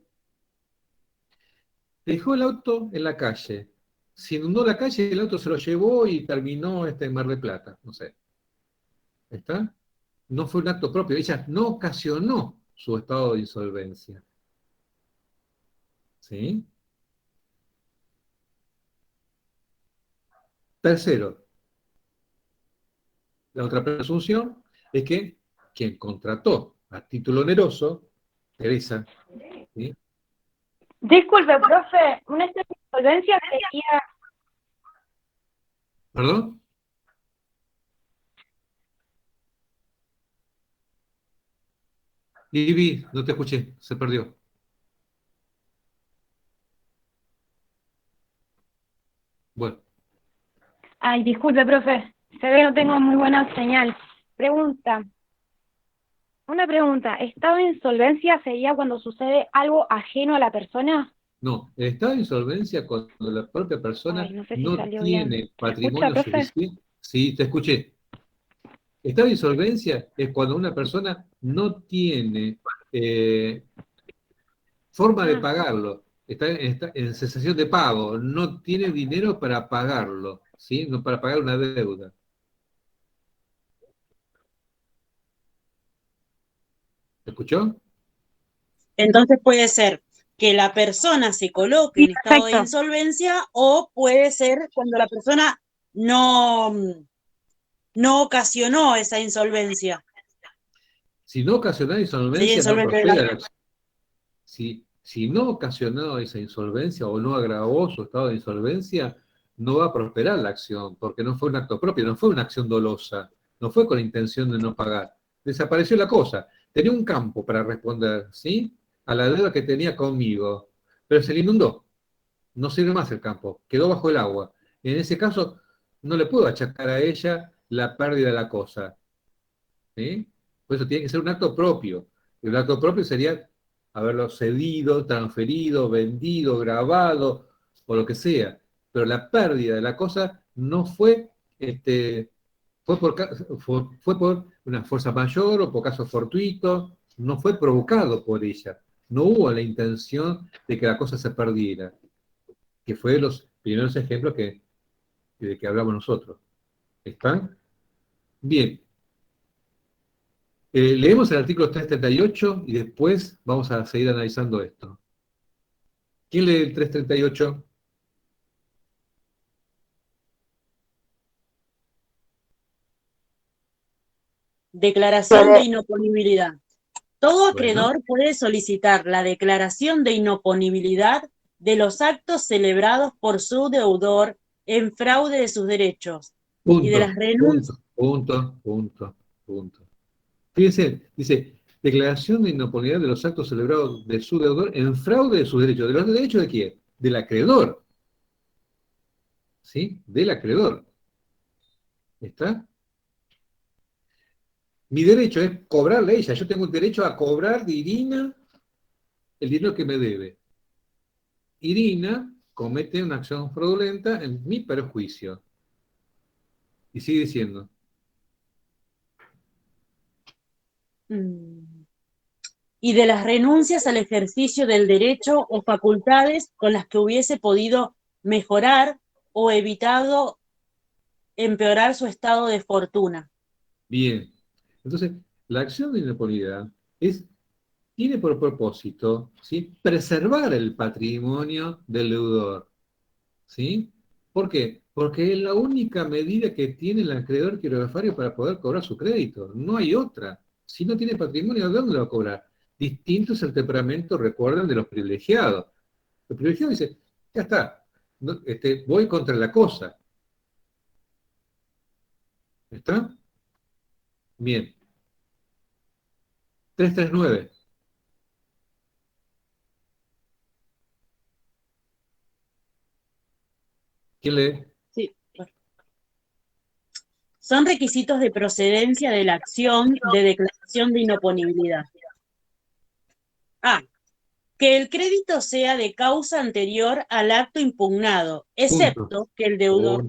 Dejó el auto en la calle. Se inundó la calle, el auto se lo llevó y terminó en Mar del Plata. No sé. ¿Está? No fue un acto propio. Ella no ocasionó su estado de insolvencia. ¿Sí? Tercero, la otra presunción es que quien contrató a título oneroso, Teresa, ¿sí? Disculpe, profe, una insolvencia sería... ¿Perdón? Ivy, no te escuché, se perdió. Bueno, Ay, disculpe, profe, se ve que no tengo muy buena señal. Una pregunta, ¿estado de insolvencia sería cuando sucede algo ajeno a la persona? no, el estado de insolvencia cuando la propia persona Ay, no sé si no salió bien. tiene ¿Se escucha, patrimonio profe? suficiente. Sí, te escuché. Estado de insolvencia es cuando una persona no tiene forma de pagarlo, está en cesación de pago, no tiene dinero para pagarlo, ¿sí? No para pagar una deuda. ¿Me escuchó? Entonces puede ser que la persona se coloque Sí, en estado de perfecto. insolvencia o puede ser cuando la persona no ocasionó esa insolvencia. Si no ocasionó Sería insolvencia, no insolvente de prospera la... la acción. Si no ocasionó esa insolvencia o no agravó su estado de insolvencia, no va a prosperar la acción, porque no fue un acto propio, no fue una acción dolosa, no fue con la intención de no pagar. Desapareció la cosa. Tenía un campo para responder, ¿sí? A la deuda que tenía conmigo, pero se le inundó. No sirve más el campo, quedó bajo el agua. En ese caso, no le puedo achacar a ella la pérdida de la cosa, ¿sí? Por eso tiene que ser un acto propio. Y un acto propio sería haberlo cedido, transferido, vendido, grabado, o lo que sea. Pero la pérdida de la cosa no fue, fue por una fuerza mayor o por caso fortuito, no fue provocado por ella. No hubo la intención de que la cosa se perdiera, que fue los primeros ejemplos de que hablamos nosotros. ¿Están? Bien. Leemos el artículo 338 y después vamos a seguir analizando esto. ¿Quién lee el 338? Declaración de inoponibilidad. Todo Bueno, acreedor puede solicitar la declaración de inoponibilidad de los actos celebrados por su deudor en fraude de sus derechos y de las renuncias. punto. Fíjense, dice, declaración de inoponibilidad de los actos celebrados de su deudor en fraude de sus derechos. ¿De los derechos de quién? Del acreedor. ¿Sí? Del acreedor. ¿Está? Mi derecho es cobrarle a ella. Yo tengo el derecho a cobrar de Irina el dinero que me debe. Irina comete una acción fraudulenta en mi perjuicio. Y sigue diciendo. Y de las renuncias al ejercicio del derecho o facultades con las que hubiese podido mejorar o evitado empeorar su estado de fortuna. Bien. Entonces, la acción de inoponibilidad tiene por propósito, ¿sí?, preservar el patrimonio del deudor. ¿Sí? ¿Por qué? Porque es la única medida que tiene el acreedor quirogafario para poder cobrar su crédito. No hay otra. Si no tiene patrimonio, ¿de dónde lo va a cobrar? Distinto es el temperamento, recuerden, de los privilegiados. Los privilegiados dicen, ya está, voy contra la cosa. ¿Está? Bien. 339. ¿Quién lee? Sí. Son requisitos de procedencia de la acción de declaración de inoponibilidad. A. Que el crédito sea de causa anterior al acto impugnado, excepto que el deudor...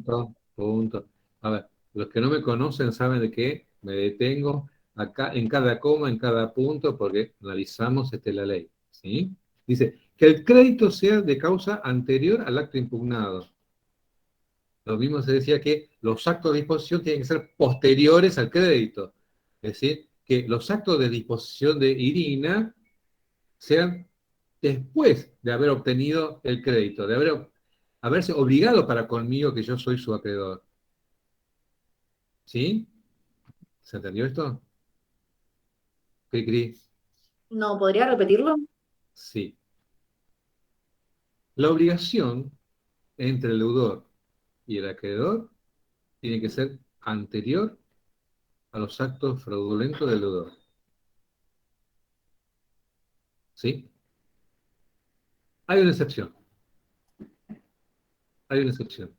Punto. A ver, los que no me conocen saben de qué me detengo acá en cada coma, en cada punto, porque analizamos la ley. ¿Sí? Dice, que el crédito sea de causa anterior al acto impugnado. Lo mismo se decía que los actos de disposición tienen que ser posteriores al crédito. Es decir, que los actos de disposición de Irina sean después de haber obtenido el crédito, de haberse obligado para conmigo que yo soy su acreedor. ¿Sí? ¿Se entendió esto? Cri. No, ¿podría repetirlo? Sí. La obligación entre el deudor y el acreedor tiene que ser anterior a los actos fraudulentos del deudor. ¿Sí? Hay una excepción. Hay una excepción.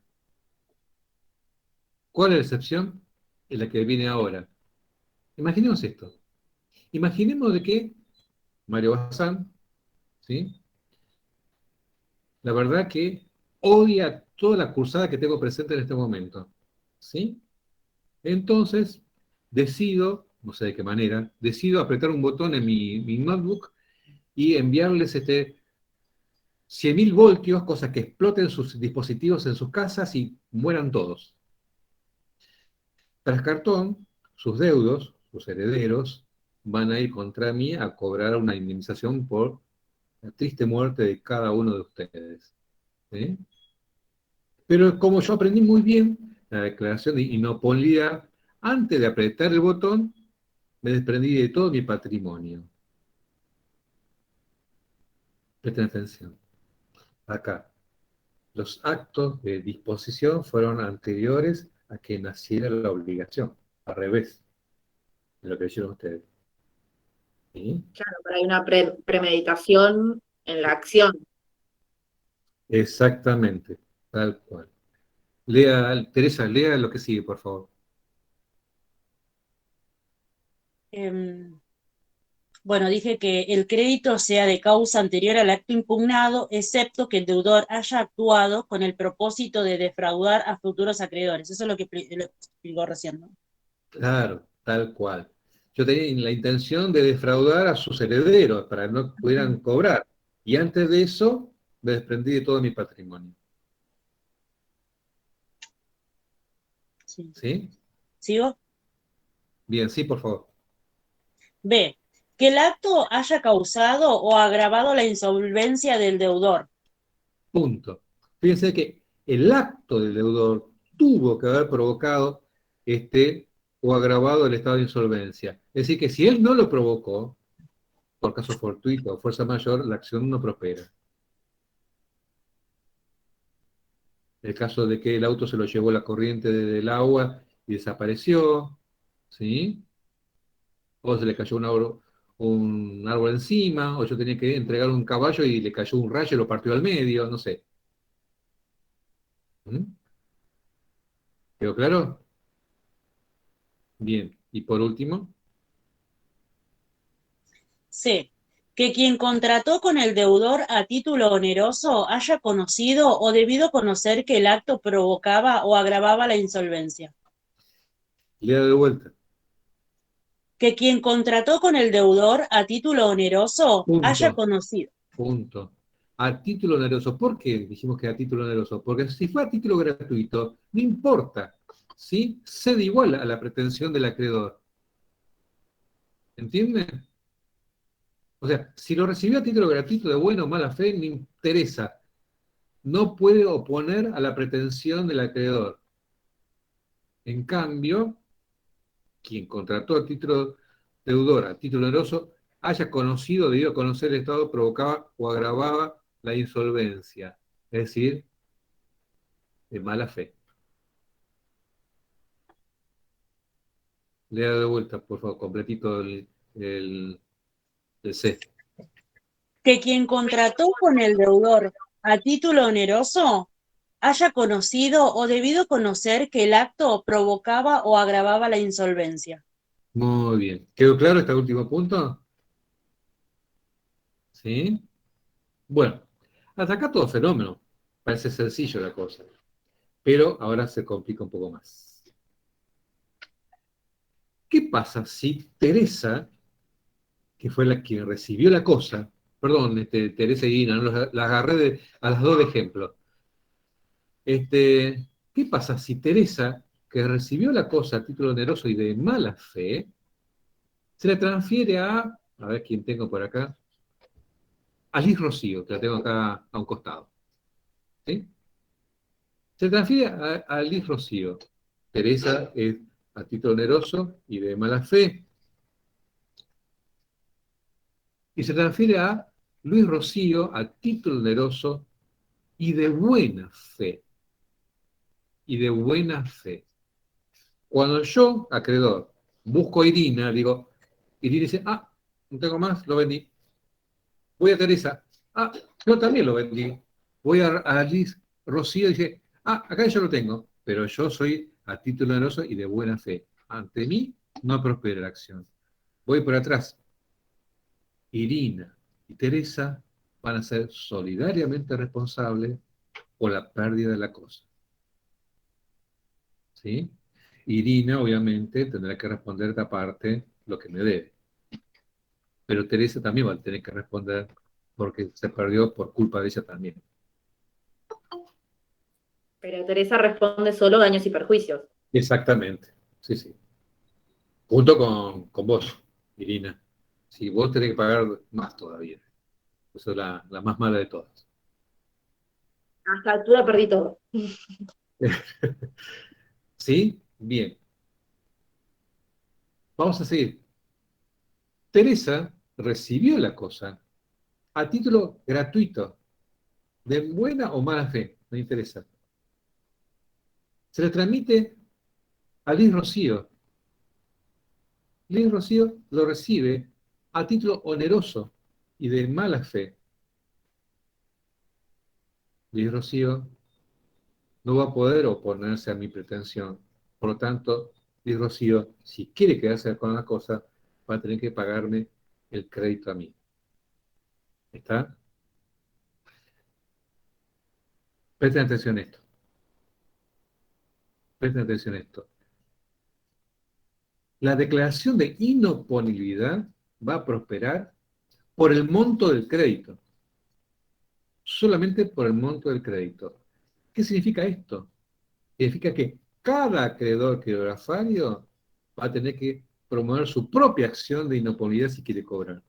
¿Cuál es la excepción? Es la que viene ahora. Imaginemos esto. Imaginemos de que Mario Bazán, ¿sí? La verdad que odia toda la cursada que tengo presente en este momento. ¿Sí? Entonces, no sé de qué manera, decido apretar un botón en mi notebook y enviarles 100.000 voltios, cosas que exploten sus dispositivos en sus casas y mueran todos. Tras cartón, sus deudos, sus herederos, van a ir contra mí a cobrar una indemnización por la triste muerte de cada uno de ustedes. ¿Sí? Pero como yo aprendí muy bien la declaración de inopolidad, antes de apretar el botón, me desprendí de todo mi patrimonio. Presten atención. Acá, los actos de disposición fueron anteriores a que naciera la obligación, al revés de lo que hicieron ustedes. ¿Sí? Claro, pero hay una premeditación en la acción. Exactamente, tal cual. Teresa, lea lo que sigue, por favor. Bueno, dije que el crédito sea de causa anterior al acto impugnado, excepto que el deudor haya actuado con el propósito de defraudar a futuros acreedores. Eso es lo que explicó recién, ¿no? Claro, tal cual. Yo tenía la intención de defraudar a sus herederos para que no pudieran cobrar. Y antes de eso, me desprendí de todo mi patrimonio. Sí. ¿Sí? ¿Sigo? Bien, sí, por favor. B. Que el acto haya causado o agravado la insolvencia del deudor. Punto. Fíjense que el acto del deudor tuvo que haber provocado o agravado el estado de insolvencia. Es decir, que si él no lo provocó, por caso fortuito o fuerza mayor, la acción no prospera. El caso de que el auto se lo llevó la corriente del agua y desapareció, ¿sí? O se le cayó un árbol encima, o yo tenía que entregar un caballo y le cayó un rayo y lo partió al medio, no sé. ¿Mm? ¿Quedó claro? Bien. Y por último, C. Que quien contrató con el deudor a título oneroso haya conocido o debido conocer que el acto provocaba o agravaba la insolvencia. lea de vuelta. Que quien contrató con el deudor a título oneroso haya conocido. Punto. A título oneroso. ¿Por qué dijimos que a título oneroso? Porque si fue a título gratuito, no importa, ¿sí? Cede igual a la pretensión del acreedor. ¿Entienden? O sea, si lo recibió a título gratuito de buena o mala fe, no interesa. No puede oponer a la pretensión del acreedor. En cambio, quien contrató a título deudor, a título oneroso, haya conocido, debido conocer el estado, provocaba o agravaba la insolvencia. Es decir, de mala fe. Lea de vuelta, por favor, completito el El C. Que quien contrató con el deudor a título oneroso haya conocido o debido conocer que el acto provocaba o agravaba la insolvencia. Muy bien. ¿Quedó claro este último punto? ¿Sí? Bueno, hasta acá todo fenómeno. Parece sencillo la cosa. Pero ahora se complica un poco más. ¿Qué pasa si Teresa, que fue la que recibió la cosa, perdón, Teresa y Ina, ¿no? Las agarré a las dos de ejemplo. ¿Qué pasa si Teresa, que recibió la cosa a título oneroso y de mala fe, se la transfiere a ver quién tengo por acá, a Liz Rocío, que la tengo acá a un costado. ¿Sí? Se transfiere a Liz Rocío. Teresa es a título oneroso y de mala fe. Y se transfiere a Luis Rocío a título oneroso y de buena fe. Y de buena fe. Cuando yo, acreedor, busco a Irina, digo, Irina dice, no tengo más, lo vendí. Voy a Teresa, yo también lo vendí. Voy a Liz Rocío y dice, acá yo lo tengo, pero yo soy a título oneroso y de buena fe. Ante mí no prospera la acción. Voy por atrás. Irina y Teresa van a ser solidariamente responsables por la pérdida de la cosa. ¿Sí? Irina, obviamente, tendrá que responder esta parte lo que me debe. Pero Teresa también va a tener que responder porque se perdió por culpa de ella también. Pero Teresa responde solo daños y perjuicios. Exactamente, sí, sí. Junto con vos, Irina. Si vos tenés que pagar más todavía. Esa es la más mala de todas. A esta altura perdí todo. ¿Sí? Bien. Vamos a seguir. Teresa recibió la cosa a título gratuito, de buena o mala fe, me interesa. Se le transmite a Liz Rocío. Liz Rocío lo recibe a título oneroso y de mala fe. Liz Rocío no va a poder oponerse a mi pretensión. Por lo tanto, Liz Rocío, si quiere quedarse con la cosa, va a tener que pagarme el crédito a mí. ¿Está? Presten atención a esto. Presten atención a esto. La declaración de inoponibilidad va a prosperar por el monto del crédito. Solamente por el monto del crédito. ¿Qué significa esto? Significa que cada acreedor criptografario va a tener que promover su propia acción de inoponibilidad si quiere cobrar.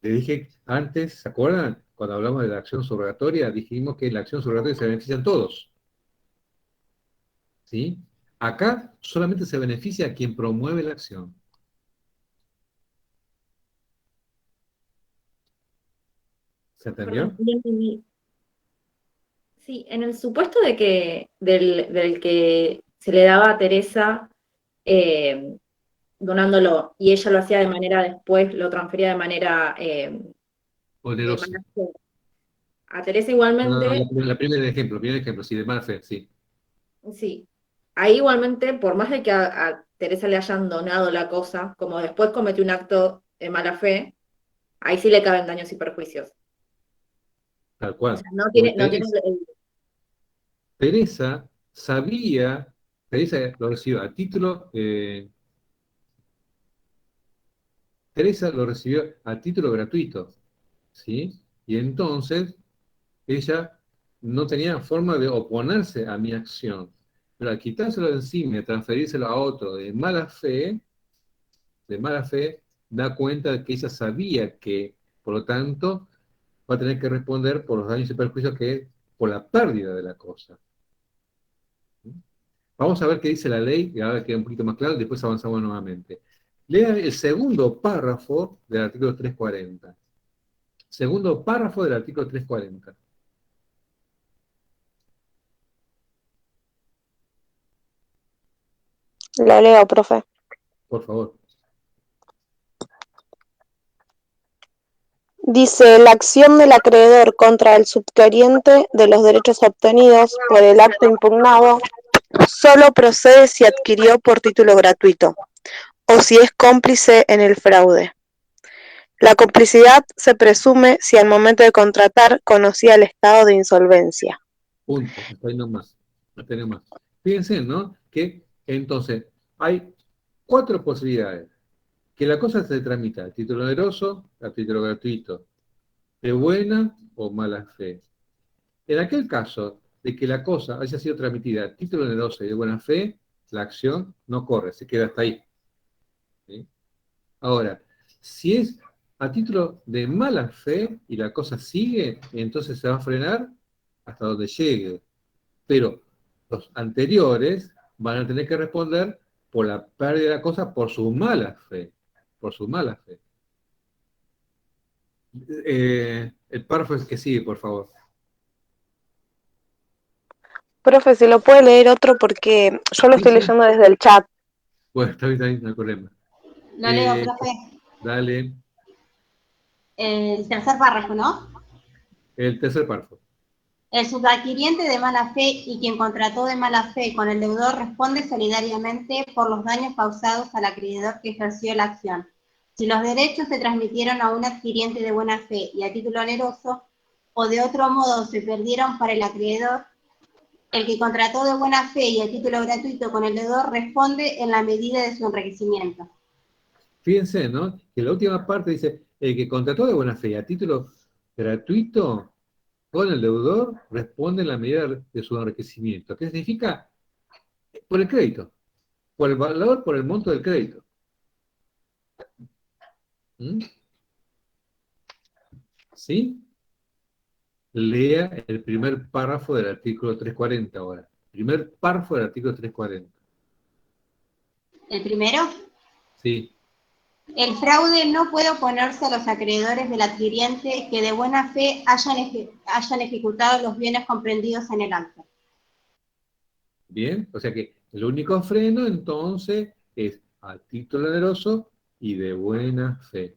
Le dije antes, ¿se acuerdan? Cuando hablamos de la acción subrogatoria, dijimos que la acción subrogatoria se benefician todos. ¿Sí? Acá solamente se beneficia a quien promueve la acción. ¿Se entendió? Perdón, sí, en el supuesto de que del que se le daba a Teresa donándolo y ella lo hacía de manera después, lo transfería de manera Oneroso. a Teresa No, igualmente, la primer ejemplo, sí, de mala fe, sí. sí. Ahí igualmente, por más de que a Teresa le hayan donado la cosa, como después cometió un acto de mala fe, ahí sí le caben daños y perjuicios. Tal cual. O sea, no Porque tiene Teresa sabía, Teresa lo recibió a título, Teresa lo recibió a título gratuito, ¿sí? Y entonces ella no tenía forma de oponerse a mi acción. Pero al quitárselo de encima y transferírselo a otro de mala fe, da cuenta de que ella sabía que, por lo tanto, va a tener que responder por los daños y perjuicios que por la pérdida de la cosa. Vamos a ver qué dice la ley, y ahora queda un poquito más claro, después avanzamos nuevamente. Lea el segundo párrafo del artículo 340. Segundo párrafo del artículo 340. Lo leo, profe. Por favor. Dice, la acción del acreedor contra el subclariente de los derechos obtenidos por el acto impugnado solo procede si adquirió por título gratuito o si es cómplice en el fraude. La complicidad se presume si al momento de contratar conocía el estado de insolvencia. Punto, hasta ahí nomás, no tenemos más. Fíjense, ¿no? Que entonces hay 4 posibilidades. Que la cosa se tramita a título oneroso, a título gratuito, de buena o mala fe. En aquel caso de que la cosa haya sido transmitida a título oneroso y de buena fe, la acción no corre, se queda hasta ahí. ¿Sí? Ahora, si es a título de mala fe y la cosa sigue, entonces se va a frenar hasta donde llegue. Pero los anteriores van a tener que responder por la pérdida de la cosa por su mala fe. Por su mala fe. El párrafo que sigue, por favor. Profe, ¿se lo puede leer otro? Porque yo lo estoy leyendo desde el chat. Bueno, está bien, no hay problema. Lo leo, profe. Dale. El tercer párrafo, ¿no? El tercer párrafo. El subadquiriente de mala fe y quien contrató de mala fe con el deudor responde solidariamente por los daños causados al acreedor que ejerció la acción. Si los derechos se transmitieron a un adquiriente de buena fe y a título oneroso, o de otro modo se perdieron para el acreedor, el que contrató de buena fe y a título gratuito con el deudor responde en la medida de su enriquecimiento. Fíjense, ¿no? Que la última parte dice, el que contrató de buena fe y a título gratuito con el deudor responde en la medida de su enriquecimiento. ¿Qué significa? Por el crédito. Por el valor, por el monto del crédito. ¿Mm? ¿Sí? Lea el primer párrafo del artículo 340 ahora. Primer párrafo del artículo 340. ¿El primero? Sí. El fraude no puede oponerse a los acreedores del adquiriente que de buena fe hayan ejecutado los bienes comprendidos en el acto. Bien, o sea que el único freno entonces es a título oneroso y de buena fe.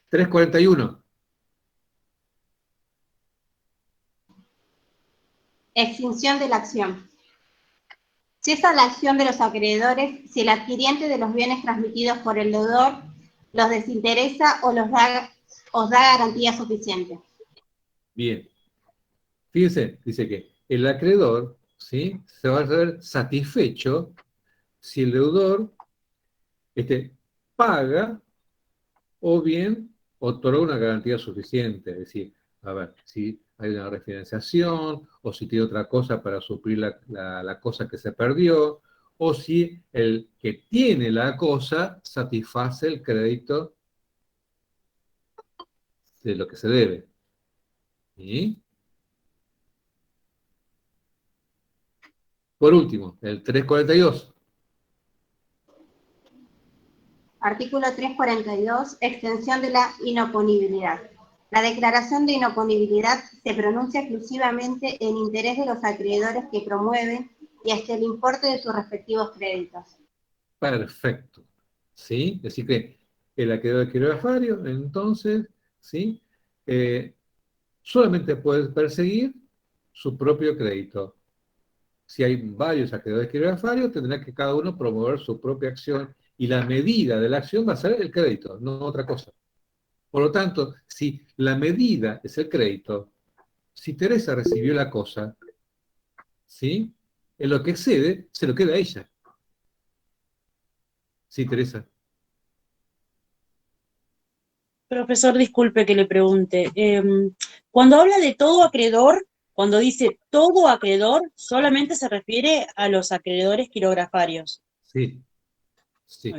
341. Extinción de la acción. Cesa la acción de los acreedores si el adquiriente de los bienes transmitidos por el deudor los desinteresa o os da garantía suficiente. Bien. Fíjense, dice que el acreedor, ¿sí?, se va a ver satisfecho si el deudor paga o bien otorga una garantía suficiente. Es decir, a ver, si hay una refinanciación, o si tiene otra cosa para suplir la cosa que se perdió, o si el que tiene la cosa satisface el crédito de lo que se debe. ¿Sí? Por último, el 342. Artículo 342, extensión de la inoponibilidad. La declaración de inoponibilidad se pronuncia exclusivamente en interés de los acreedores que promueven y hasta el importe de sus respectivos créditos. Perfecto. ¿Sí? Es decir que el acreedor quirogafario, entonces, ¿sí?, solamente puede perseguir su propio crédito. Si hay varios acreedores quirografarios, tendrá que cada uno promover su propia acción y la medida de la acción va a ser el crédito, no otra cosa. Por lo tanto, si la medida es el crédito, si Teresa recibió la cosa, ¿sí?, en lo que excede, se lo queda a ella. Sí, Teresa. Profesor, disculpe que le pregunte. Cuando habla de todo acreedor, cuando dice todo acreedor, solamente se refiere a los acreedores quirografarios. Sí. Sí.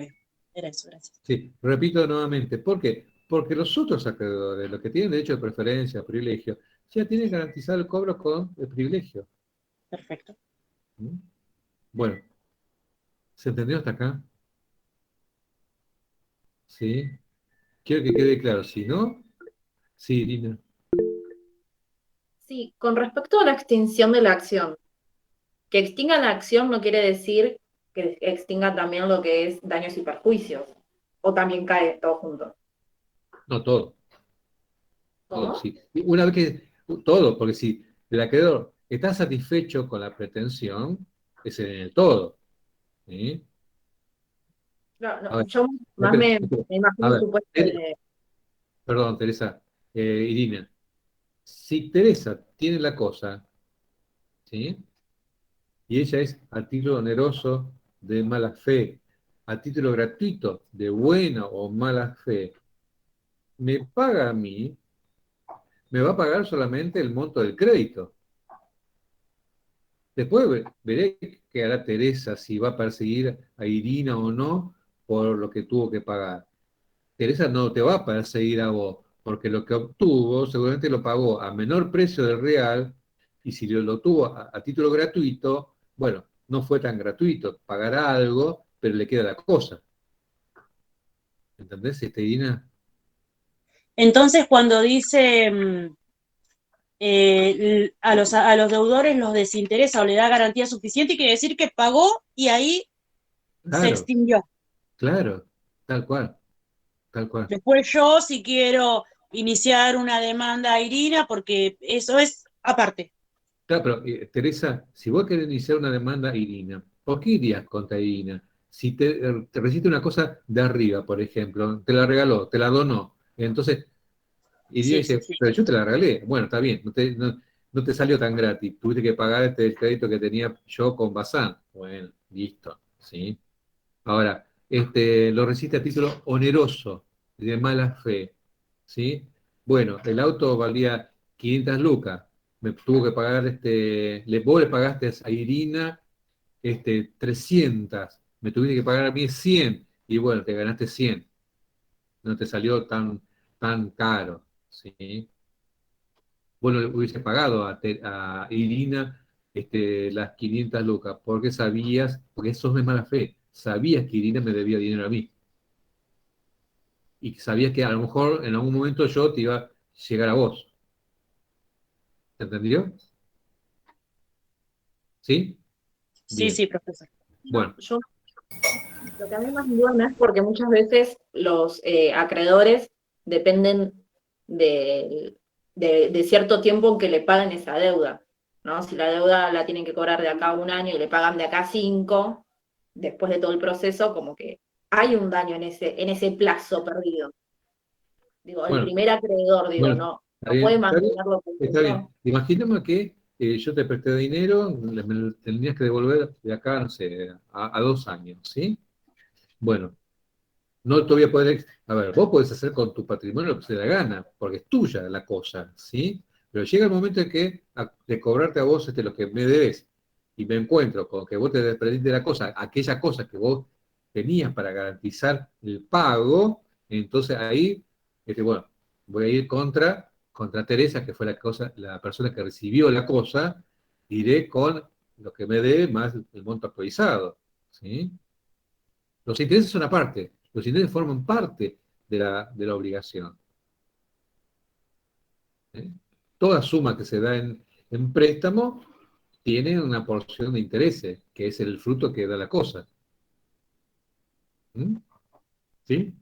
Era eso, gracias. Sí, repito nuevamente. ¿Por qué? Porque los otros acreedores, los que tienen derecho de preferencia, privilegio, ya tienen garantizado el cobro con el privilegio. Perfecto. Bueno, ¿se entendió hasta acá? Sí. Quiero que quede claro. Si no, sí, Lina. Sí, con respecto a la extinción de la acción, que extinga la acción no quiere decir que extinga también lo que es daños y perjuicios. ¿O también cae todo junto? No, todo. Todo, ¿Cómo? sí. Y una vez que, todo, porque si el acreedor está satisfecho con la pretensión, es en el todo. ¿Sí? No, A no, ver, yo más espera, me a imagino un ver, supuesto de... perdón, Teresa, Irina, si Teresa tiene la cosa, ¿sí? Y ella es a título oneroso de mala fe, a título gratuito de buena o mala fe, me paga a mí, me va a pagar solamente el monto del crédito. Después veré qué hará Teresa, si va a perseguir a Irina o no por lo que tuvo que pagar. Teresa no te va a perseguir a vos, porque lo que obtuvo seguramente lo pagó a menor precio del real, y si lo tuvo a título gratuito, bueno, no fue tan gratuito, pagará algo, pero le queda la cosa. ¿Entendés, Irina? Entonces, cuando dice a los deudores los desinteresa o le da garantía suficiente, quiere decir que pagó y ahí se Claro, extinguió. claro, tal cual, tal cual. Después yo, si quiero iniciar una demanda a Irina, porque eso es aparte. Claro, pero Teresa, si vos querés iniciar una demanda a Irina, ¿por qué irías contra Irina? Si te resiste una cosa de arriba, por ejemplo, te la regaló, te la donó, entonces Irina Sí, sí, dice, sí. pero yo te la regalé, bueno, está bien, no te salió tan gratis, tuviste que pagar el crédito que tenía yo con Bazán. Bueno, listo, ¿sí? Ahora, lo resiste a título oneroso, de mala fe, ¿sí? Bueno, el auto valía 500 lucas, me tuvo que pagar, vos le pagaste a Irina 300, me tuviste que pagar a mí 100, y bueno, te ganaste 100, no te salió tan caro, ¿sí? Vos no le hubiese pagado a Irina las 500 lucas, porque sabías, porque eso es de mala fe, sabías que Irina me debía dinero a mí. Y sabías que a lo mejor en algún momento yo te iba a llegar a vos. ¿Te entendió? ¿Sí? Sí, Bien. sí, profesor. Bueno, Yo, lo que a mí más me duele es porque muchas veces los acreedores dependen de cierto tiempo en que le paguen esa deuda, ¿no? Si la deuda la tienen que cobrar de acá a un año y le pagan de acá a 5, después de todo el proceso, como que hay un daño en ese plazo perdido. Digo, el bueno, primer acreedor, digo, bueno, no puede mantener lo que está bien. empezó. Imaginemos que yo te presté dinero, me lo tenías que devolver de acá, no sé, a 2 años, ¿sí? Bueno, no te voy a poder, a ver, vos podés hacer con tu patrimonio lo que se te da gana, porque es tuya la cosa, ¿sí? Pero llega el momento en que de cobrarte a vos lo que me debes, y me encuentro con que vos te desprendiste de la cosa, aquella cosa que vos tenías para garantizar el pago, entonces ahí, bueno, voy a ir contra Teresa, que fue la persona que recibió la cosa, iré con lo que me debe más el monto actualizado, ¿sí? Los intereses son aparte, los intereses forman parte de la obligación. ¿Eh? Toda suma que se da en préstamo tiene una porción de intereses, que es el fruto que da la cosa. ¿Mm? ¿Sí?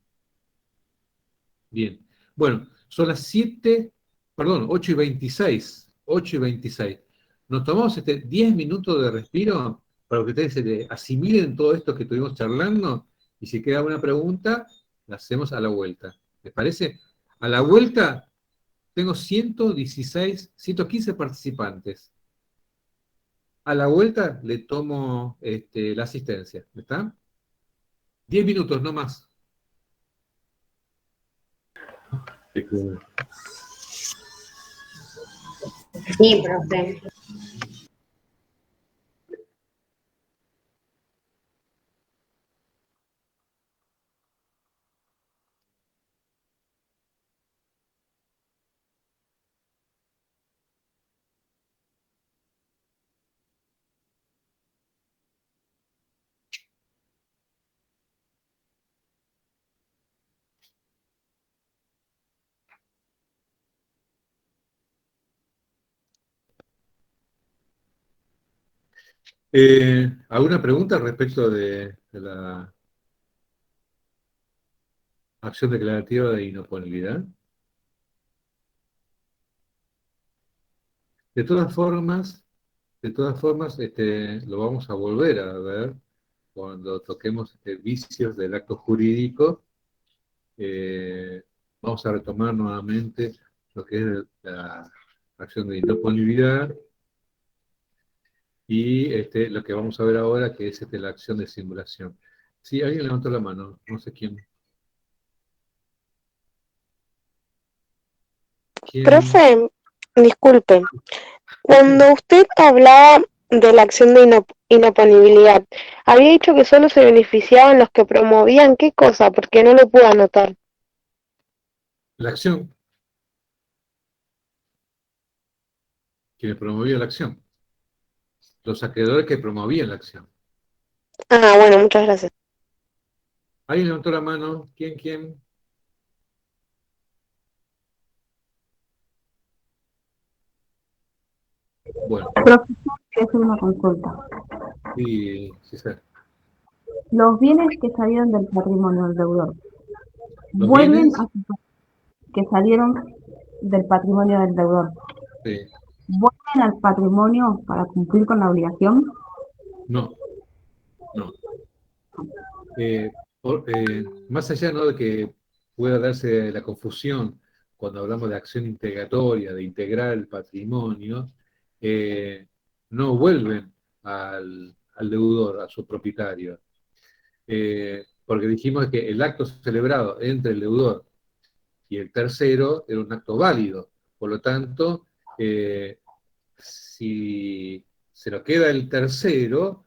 Bien. Bueno, son las 7, perdón, 8:26. 8:26. Nos tomamos 10 minutos de respiro para que ustedes asimilen todo esto que estuvimos charlando, y si queda una pregunta, la hacemos a la vuelta. ¿Les parece? A la vuelta tengo 116, 115 participantes. A la vuelta le tomo la asistencia. ¿Está? 10 minutos, no más. Sí, profe. ¿Alguna pregunta respecto de la acción declarativa de inoponibilidad. De todas formas, lo vamos a volver a ver cuando toquemos vicios del acto jurídico. Vamos a retomar nuevamente lo que es la acción de inoponibilidad y lo que vamos a ver ahora, que es la acción de simulación. Sí, alguien levantó la mano, no sé quién. Profe, disculpe. Cuando usted hablaba de la acción de inoponibilidad, había dicho que solo se beneficiaban los que promovían qué cosa, porque no lo pude anotar. La acción. Quienes promovían la acción. Los acreedores que promovían la acción. Ah, bueno, muchas gracias. ¿Alguien levantó la mano? ¿Quién? Bueno. Profesor, quiero hacer una consulta. Sí, César. Los bienes que salieron del patrimonio del deudor, ¿Los ¿vuelven bienes? que salieron del patrimonio del deudor, Sí. vuelven al patrimonio para cumplir con la obligación? No. Más allá, ¿no?, de que pueda darse la confusión cuando hablamos de acción integratoria, de integrar el patrimonio, no vuelven al deudor, a su propietario. Porque dijimos que el acto celebrado entre el deudor y el tercero era un acto válido. Por lo tanto, si se lo queda el tercero,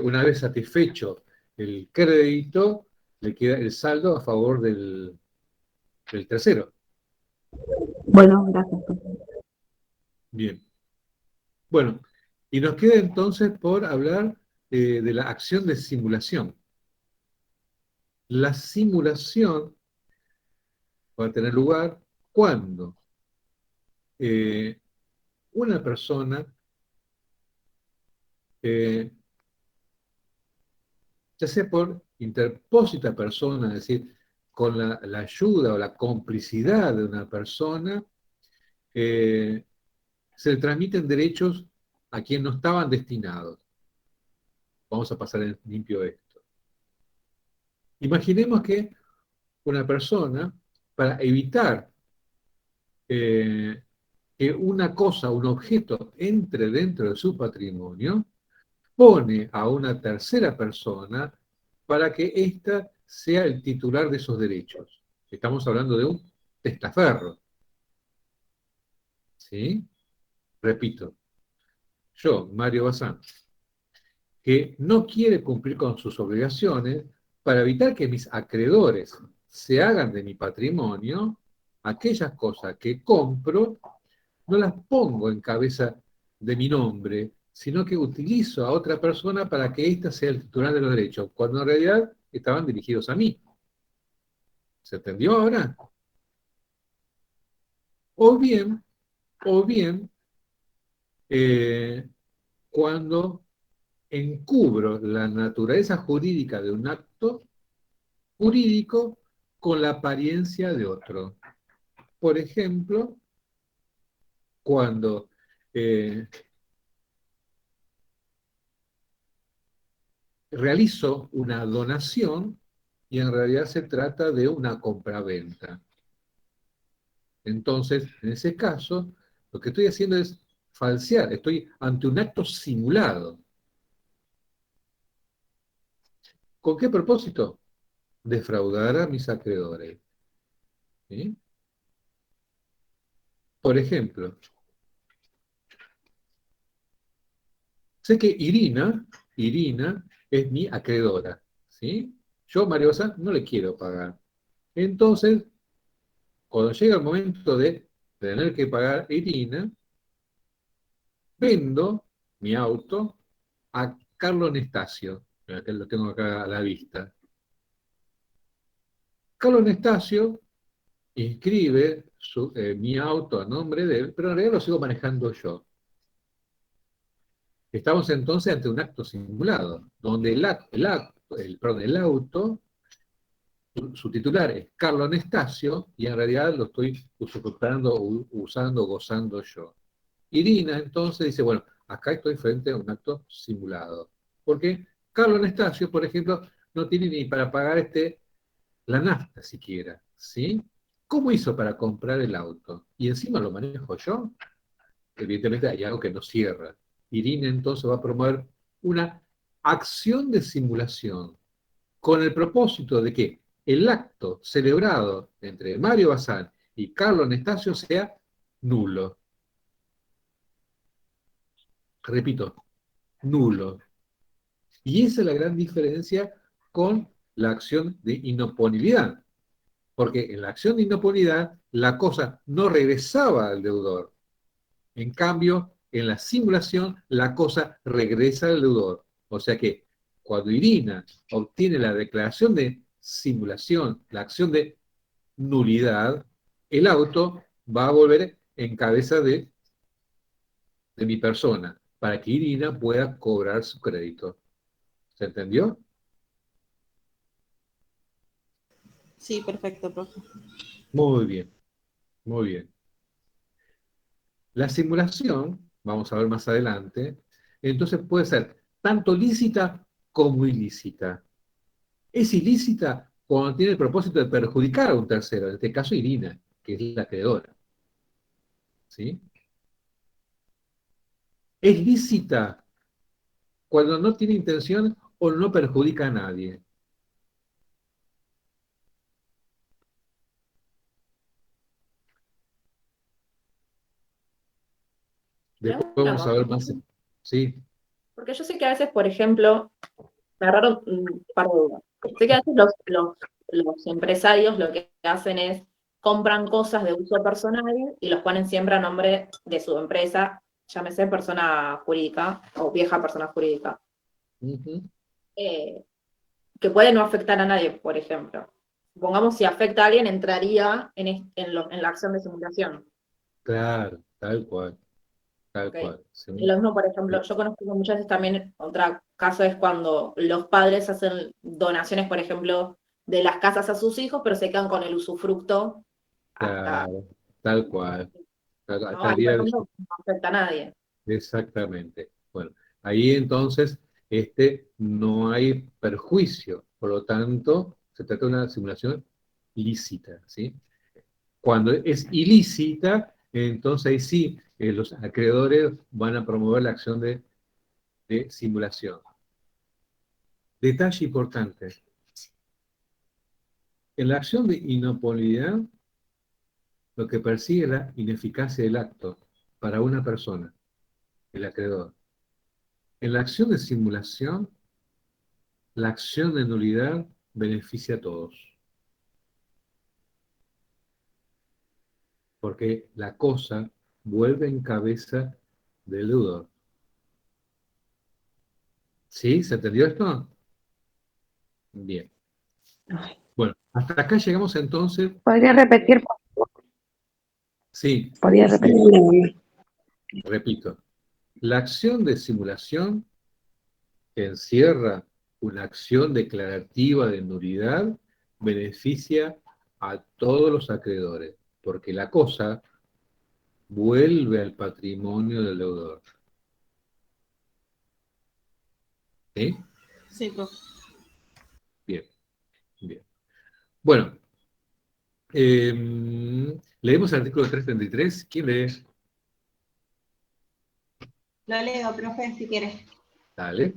una vez satisfecho el crédito, le queda el saldo a favor del tercero. Bueno, gracias. Bien. Bueno, y nos queda entonces por hablar de la acción de simulación. La simulación va a tener lugar cuando una persona ya sea por interpósita persona, es decir, con la ayuda o la complicidad de una persona, se le transmiten derechos a quien no estaban destinados. Vamos a pasar en limpio esto. Imaginemos que una persona, para evitar que una cosa, un objeto, entre dentro de su patrimonio, pone a una tercera persona para que ésta sea el titular de esos derechos. Estamos hablando de un testaferro. ¿Sí? Repito, yo, Mario Bazán, que no quiere cumplir con sus obligaciones, para evitar que mis acreedores se hagan de mi patrimonio, aquellas cosas que compro, no las pongo en cabeza de mi nombre, sino que utilizo a otra persona para que ésta sea el titular de los derechos, cuando en realidad estaban dirigidos a mí. ¿Se entendió ahora? O bien, cuando encubro la naturaleza jurídica de un acto jurídico con la apariencia de otro. Por ejemplo, cuando realizo una donación y en realidad se trata de una compraventa. Entonces, en ese caso, lo que estoy haciendo es falsear, estoy ante un acto simulado. ¿Con qué propósito? Defraudar a mis acreedores. ¿Sí? Por ejemplo, sé que Irina es mi acreedora, ¿sí? Yo, Mario Bazán, no le quiero pagar. Entonces, cuando llega el momento de tener que pagar a Irina, vendo mi auto a Carlos Nestasio, que lo tengo acá a la vista. Carlos Nestasio inscribe mi auto a nombre de él, pero en realidad lo sigo manejando yo. Estamos entonces ante un acto simulado, donde el auto su titular es Carlo Anastasio, y en realidad lo estoy usando, gozando yo. Irina entonces dice, bueno, acá estoy frente a un acto simulado. Porque Carlo Anastasio, por ejemplo, no tiene ni para pagar la nafta siquiera, ¿sí? ¿Cómo hizo para comprar el auto? Y encima lo manejo yo. Evidentemente hay algo que no cierra. Irina entonces va a promover una acción de simulación con el propósito de que el acto celebrado entre Mario Bazán y Carlo Anastasio sea nulo. Repito, nulo. Y esa es la gran diferencia con la acción de inoponibilidad. Porque en la acción de inoponibilidad la cosa no regresaba al deudor. En cambio, en la simulación la cosa regresa al deudor. O sea que cuando Irina obtiene la declaración de simulación, la acción de nulidad, el auto va a volver en cabeza de mi persona, para que Irina pueda cobrar su crédito. ¿Se entendió? Sí, perfecto, profe. Muy bien, muy bien. La simulación, vamos a ver más adelante, entonces puede ser tanto lícita como ilícita. Es ilícita cuando tiene el propósito de perjudicar a un tercero, en este caso Irina, que es la acreedora. ¿Sí? Es lícita cuando no tiene intención o no perjudica a nadie. Después vamos a ver más. Sí. Porque yo sé que a veces, por ejemplo, me agarraron un par de dudas. Sé que a veces los empresarios lo que hacen es compran cosas de uso personal y los ponen siempre a nombre de su empresa, llámese persona jurídica o vieja persona jurídica. Que puede no afectar a nadie, por ejemplo. Supongamos si afecta a alguien, entraría en la acción de simulación. Claro, tal cual. Tal Okay. cual. Sí. Y lo mismo, por ejemplo, yo conozco que muchas veces también, otro caso es cuando los padres hacen donaciones, por ejemplo, de las casas a sus hijos, pero se quedan con el usufructo. Claro, tal cual. No, ahí, por ejemplo, no afecta a nadie. Exactamente. Bueno, ahí entonces no hay perjuicio, por lo tanto, se trata de una simulación lícita, ¿sí? Cuando es ilícita, entonces ahí sí, los acreedores van a promover la acción de simulación. Detalle importante. En la acción de inoponibilidad, lo que persigue es la ineficacia del acto para una persona, el acreedor. En la acción de simulación, la acción de nulidad beneficia a todos. Porque la cosa vuelve en cabeza del deudor. ¿Sí? ¿Se entendió esto? Bien. Bueno, hasta acá llegamos entonces. ¿Podría repetir? Sí. ¿Podría repetir? Repito. La acción de simulación que encierra una acción declarativa de nulidad beneficia a todos los acreedores, porque la cosa vuelve al patrimonio del deudor. ¿Sí? Sí, profe. Bien, bien. Bueno, leemos el artículo 333. ¿Quién lee? Lo leo, profe, si quieres. Dale.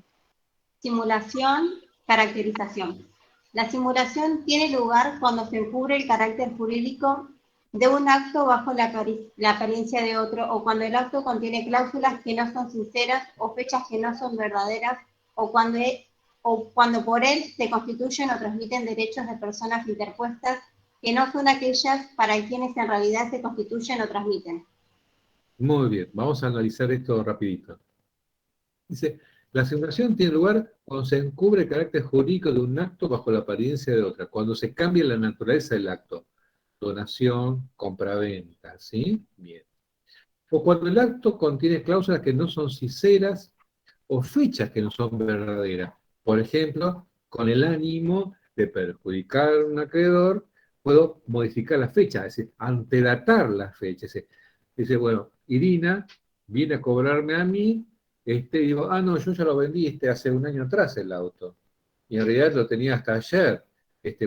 Simulación, caracterización. La simulación tiene lugar cuando se encubre el carácter jurídico de un acto bajo la apariencia de otro, o cuando el acto contiene cláusulas que no son sinceras o fechas que no son verdaderas, o cuando por él se constituyen o transmiten derechos de personas interpuestas que no son aquellas para quienes en realidad se constituyen o transmiten. Muy bien, vamos a analizar esto rapidito. Dice, la simulación tiene lugar cuando se encubre el carácter jurídico de un acto bajo la apariencia de otra, cuando se cambia la naturaleza del acto, donación, compraventa, ¿sí? Bien. O cuando el acto contiene cláusulas que no son sinceras o fechas que no son verdaderas. Por ejemplo, con el ánimo de perjudicar a un acreedor, puedo modificar la fecha, es decir, antedatar la fecha. Dice, bueno, Irina viene a cobrarme a mí, y digo, no, yo ya lo vendí hace un año atrás el auto. Y en realidad lo tenía hasta ayer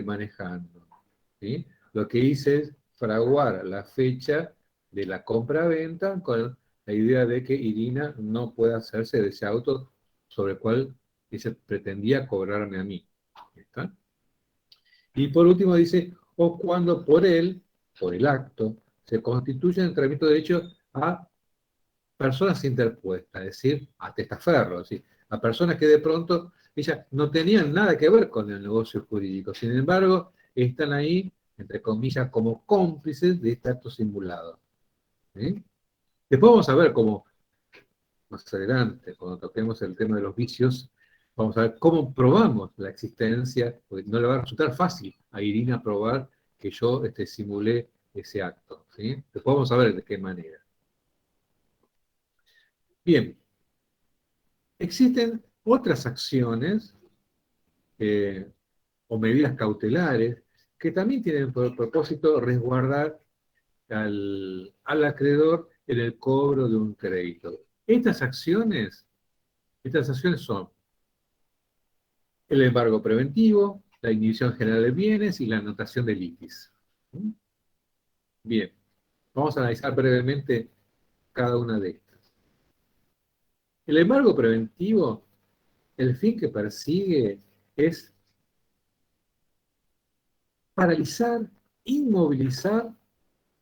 manejando. ¿Sí? Lo que hice es fraguar la fecha de la compra-venta con la idea de que Irina no pueda hacerse de ese auto sobre el cual ella pretendía cobrarme a mí. ¿Está? Y por último dice, o cuando por el acto, se constituye en tratamiento de derecho a personas interpuestas, es decir, a testaferros, es decir, a personas que de pronto ellas no tenían nada que ver con el negocio jurídico, sin embargo, están ahí, entre comillas, como cómplices de este acto simulado. ¿Sí? Después vamos a ver cómo, más adelante, cuando toquemos el tema de los vicios, vamos a ver cómo probamos la existencia, porque no le va a resultar fácil a Irina probar que yo simulé ese acto. ¿Sí? Después vamos a ver de qué manera. Bien, existen otras acciones o medidas cautelares que también tienen por propósito resguardar al acreedor en el cobro de un crédito. Estas acciones son el embargo preventivo, la inhibición general de bienes y la anotación de litis. Bien, vamos a analizar brevemente cada una de estas. El embargo preventivo, el fin que persigue es paralizar, inmovilizar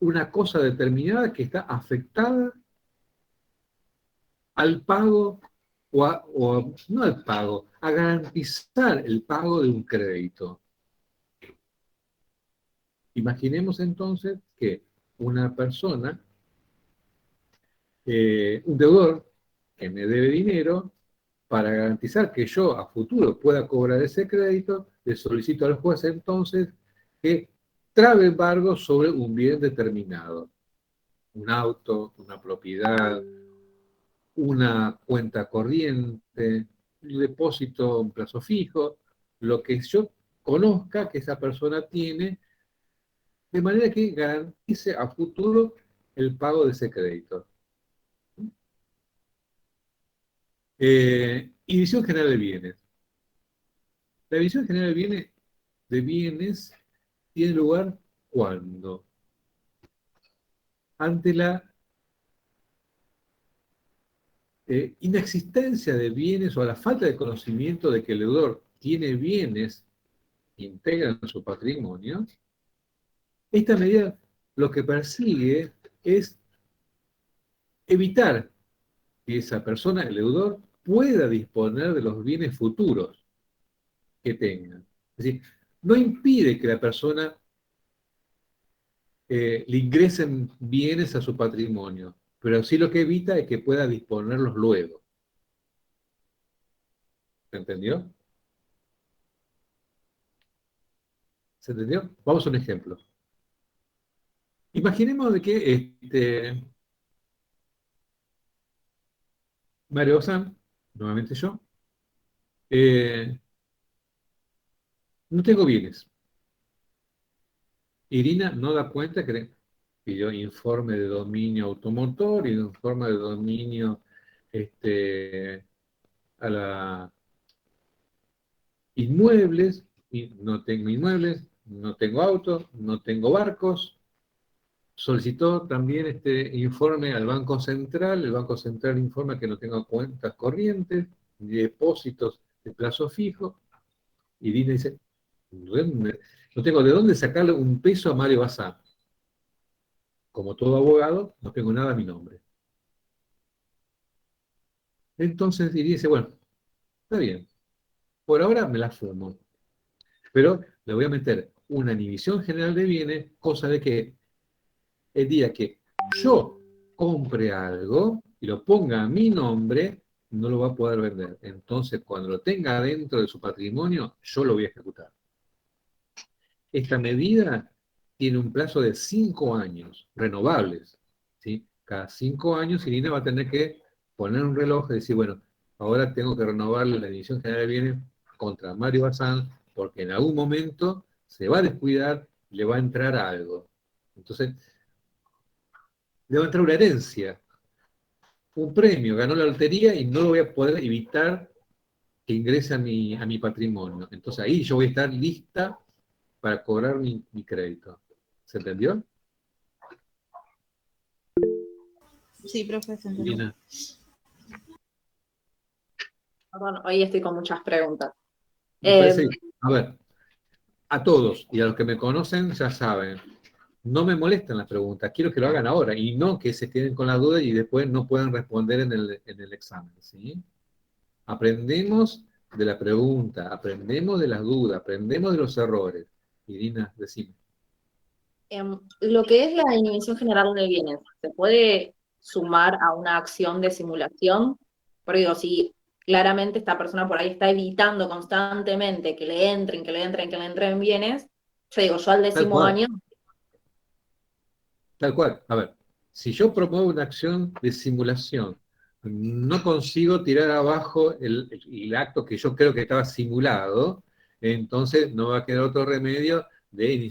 una cosa determinada que está afectada al pago no al pago, a garantizar el pago de un crédito. Imaginemos entonces que una persona, un deudor que me debe dinero, para garantizar que yo a futuro pueda cobrar ese crédito, le solicito al juez entonces que trabe embargo sobre un bien determinado. Un auto, una propiedad, una cuenta corriente, un depósito, un plazo fijo, lo que yo conozca que esa persona tiene, de manera que garantice a futuro el pago de ese crédito. División general de bienes. La división general de bienes tiene lugar cuando, ante la inexistencia de bienes o a la falta de conocimiento de que el deudor tiene bienes que integran su patrimonio, esta medida lo que persigue es evitar que esa persona, el deudor, pueda disponer de los bienes futuros que tenga. Es decir, no impide que la persona le ingresen bienes a su patrimonio, pero sí lo que evita es que pueda disponerlos luego. ¿Se entendió? ¿Se entendió? Vamos a un ejemplo. Imaginemos de que Mario Bazán, nuevamente yo, no tengo bienes. Irina no da cuenta que pidió informe de dominio automotor y informe de dominio a la inmuebles, y no tengo inmuebles, no tengo autos, no tengo barcos. Solicitó también informe al Banco Central, el Banco Central informa que no tengo cuentas corrientes, ni depósitos de plazo fijo. Irina dice, no tengo de dónde sacarle un peso a Mario Bazán. Como todo abogado, no tengo nada a mi nombre. Entonces Irina dice, bueno, está bien, por ahora me la fumo, pero le voy a meter una inhibición general de bienes, cosa de que el día que yo compre algo y lo ponga a mi nombre, no lo va a poder vender. Entonces, cuando lo tenga dentro de su patrimonio, yo lo voy a ejecutar. Esta medida tiene un plazo de 5 años, renovables. ¿Sí? Cada 5 años Irina va a tener que poner un reloj y decir, bueno, ahora tengo que renovarle la división general de bienes contra Mario Bazán porque en algún momento se va a descuidar y le va a entrar algo. Entonces, le va a entrar una herencia, un premio, ganó la lotería y no lo voy a poder evitar que ingrese a mi patrimonio. Entonces ahí yo voy a estar lista para cobrar mi crédito. ¿Se entendió? Sí, profe, se entendió. Lina. Perdón, hoy estoy con muchas preguntas. Me parece, a ver, a todos y a los que me conocen ya saben, no me molestan las preguntas, quiero que lo hagan ahora y no que se queden con la duda y después no puedan responder en el examen, ¿sí? Aprendemos de la pregunta, aprendemos de las dudas, aprendemos de los errores. Irina, decime. Lo que es la inhibición general de bienes, ¿se puede sumar a una acción de simulación? Porque digo, si claramente esta persona por ahí está evitando constantemente que le entren bienes, yo digo, yo al décimo año... Tal cual. A ver, si yo promuevo una acción de simulación, no consigo tirar abajo el acto que yo creo que estaba simulado, entonces no va a quedar otro remedio de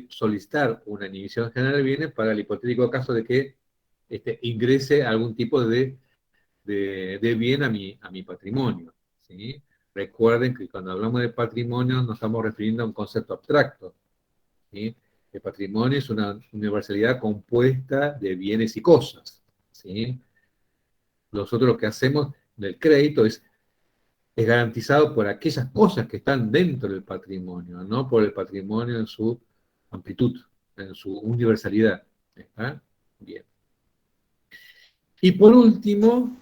solicitar una inhibición general de bienes para el hipotético caso de que ingrese algún tipo de bien a mi patrimonio, ¿sí? Recuerden que cuando hablamos de patrimonio nos estamos refiriendo a un concepto abstracto, ¿sí? El patrimonio es una universalidad compuesta de bienes y cosas, ¿sí? Nosotros lo que hacemos del crédito es garantizado por aquellas cosas que están dentro del patrimonio, no por el patrimonio en su amplitud, en su universalidad. ¿Está? Bien. Y por último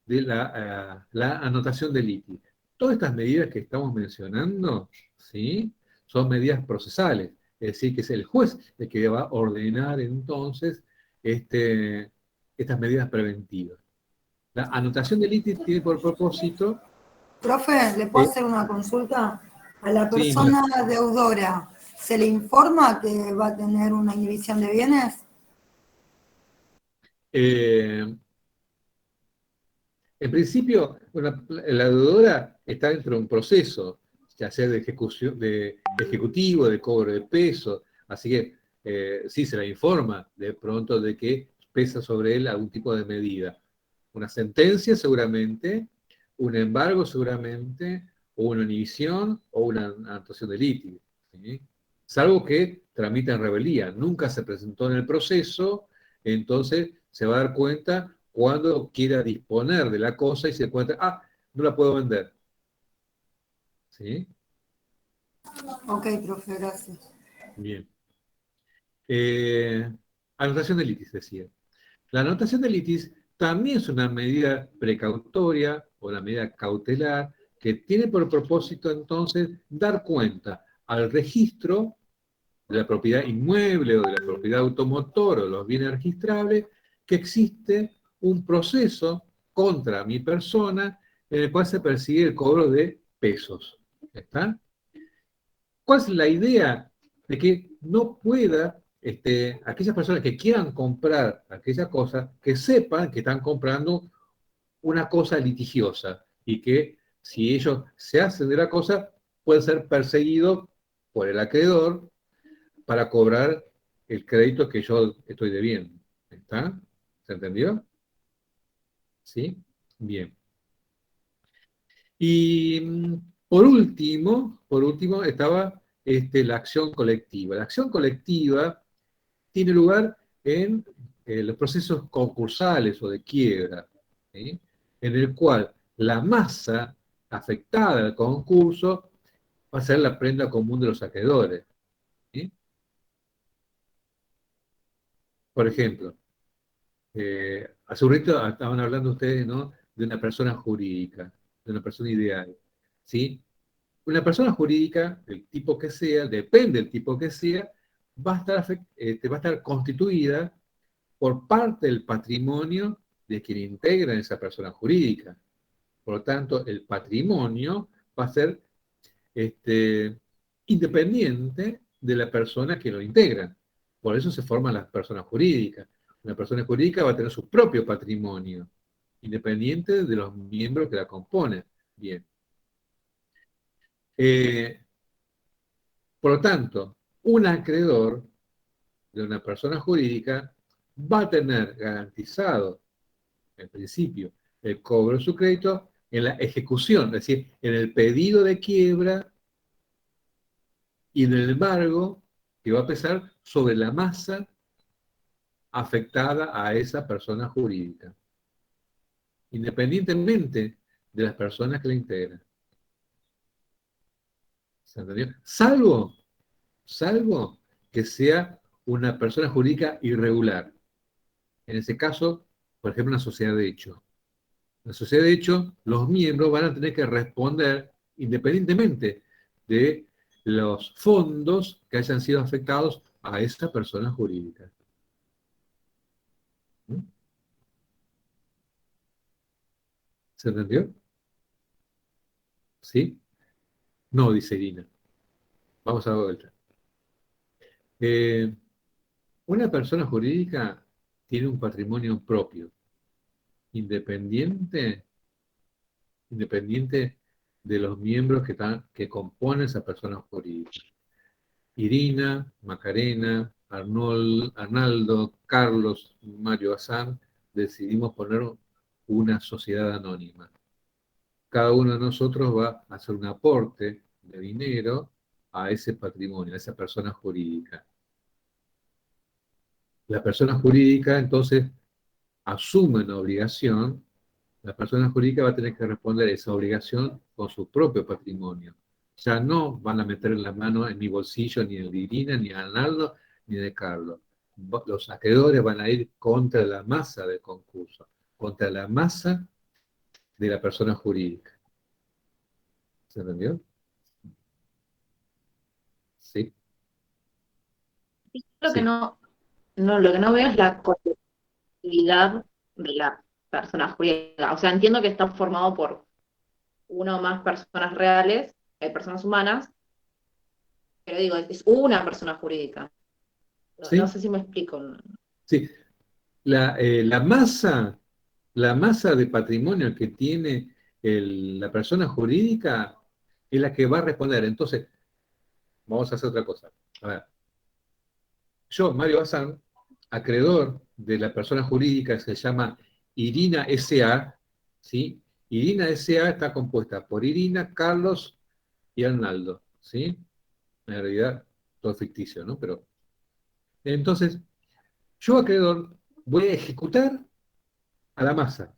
de la anotación del ITI. Todas estas medidas que estamos mencionando, ¿sí? Son medidas procesales. Es decir, que es el juez el que va a ordenar entonces estas medidas preventivas. La anotación del ITI tiene por propósito... Profe, ¿le puedo hacer una consulta? A la Sí, persona deudora, ¿se le informa que va a tener una inhibición de bienes? En principio, la deudora está dentro de un proceso, ya sea de ejecución, de ejecutivo, de cobro de peso, así que sí se le informa de pronto de que pesa sobre él algún tipo de medida. Una sentencia seguramente, un embargo seguramente, o una inhibición o una anotación de litigio, ¿sí? Salvo que tramita en rebeldía, nunca se presentó en el proceso, entonces se va a dar cuenta cuando quiera disponer de la cosa y se encuentra, no la puedo vender. ¿Sí? Ok, profe, gracias. Bien. Anotación de litis, decía. La anotación de litis también es una medida precautoria o una medida cautelar que tiene por propósito entonces dar cuenta al registro de la propiedad inmueble o de la propiedad automotor o los bienes registrables que existe un proceso contra mi persona en el cual se persigue el cobro de pesos. ¿Está? ¿Cuál es la idea de que no pueda, aquellas personas que quieran comprar aquella cosa, que sepan que están comprando una cosa litigiosa y que si ellos se hacen de la cosa, pueden ser perseguidos por el acreedor para cobrar el crédito que yo estoy debiendo? ¿Está? ¿Se entendió? ¿Sí? Bien. Y por último estaba la acción colectiva. La acción colectiva tiene lugar en los procesos concursales o de quiebra, ¿sí? En el cual la masa afectada al concurso va a ser la prenda común de los acreedores, ¿sí? Por ejemplo, hace un rato estaban hablando ustedes, ¿no?, de una persona jurídica, de una persona ideal, ¿sí? Una persona jurídica, del tipo que sea, depende del tipo que sea, va a estar constituida por parte del patrimonio de quien integra esa persona jurídica. Por lo tanto, el patrimonio va a ser independiente de la persona que lo integra. Por eso se forman las personas jurídicas. Una persona jurídica va a tener su propio patrimonio, independiente de los miembros que la componen. Bien. Por lo tanto, un acreedor de una persona jurídica va a tener garantizado, en principio, el cobro de su crédito en la ejecución, es decir, en el pedido de quiebra y en el embargo que va a pesar sobre la masa afectada a esa persona jurídica, independientemente de las personas que la integran. ¿Se entendió? Salvo que sea una persona jurídica irregular. En ese caso, por ejemplo, una sociedad de hecho. En la sociedad de hecho, los miembros van a tener que responder independientemente de los fondos que hayan sido afectados a esa persona jurídica. ¿Mm? ¿Se entendió? ¿Sí? No, dice Irina. Vamos a dar vuelta. Una persona jurídica tiene un patrimonio propio, independiente de los miembros que componen esa persona jurídica. Irina, Macarena, Arnaldo, Carlos, Mario Bazán, decidimos poner una sociedad anónima. Cada uno de nosotros va a hacer un aporte de dinero a ese patrimonio, a esa persona jurídica. La persona jurídica, entonces, asume una obligación. La persona jurídica va a tener que responder a esa obligación con su propio patrimonio. Ya no van a meter la mano en mi bolsillo ni de Irina, ni de Arnaldo, ni de Carlos. Los acreedores van a ir contra la masa del concurso, contra la masa de la persona jurídica. ¿Se entendió? Sí. Lo que no veo es la colectividad de la persona jurídica. O sea, entiendo que está formado por una o más personas reales, personas humanas, pero digo, es una persona jurídica. ¿Sí? No sé si me explico. Sí. La masa de patrimonio que tiene la persona jurídica es la que va a responder. Entonces, vamos a hacer otra cosa. A ver. Yo, Mario Bazán, acreedor de la persona jurídica que se llama Irina S.A., ¿sí? Irina S.A. está compuesta por Irina, Carlos y Arnaldo, ¿sí? En realidad, todo ficticio, ¿no? Pero, entonces, yo, acreedor, voy a ejecutar a la masa.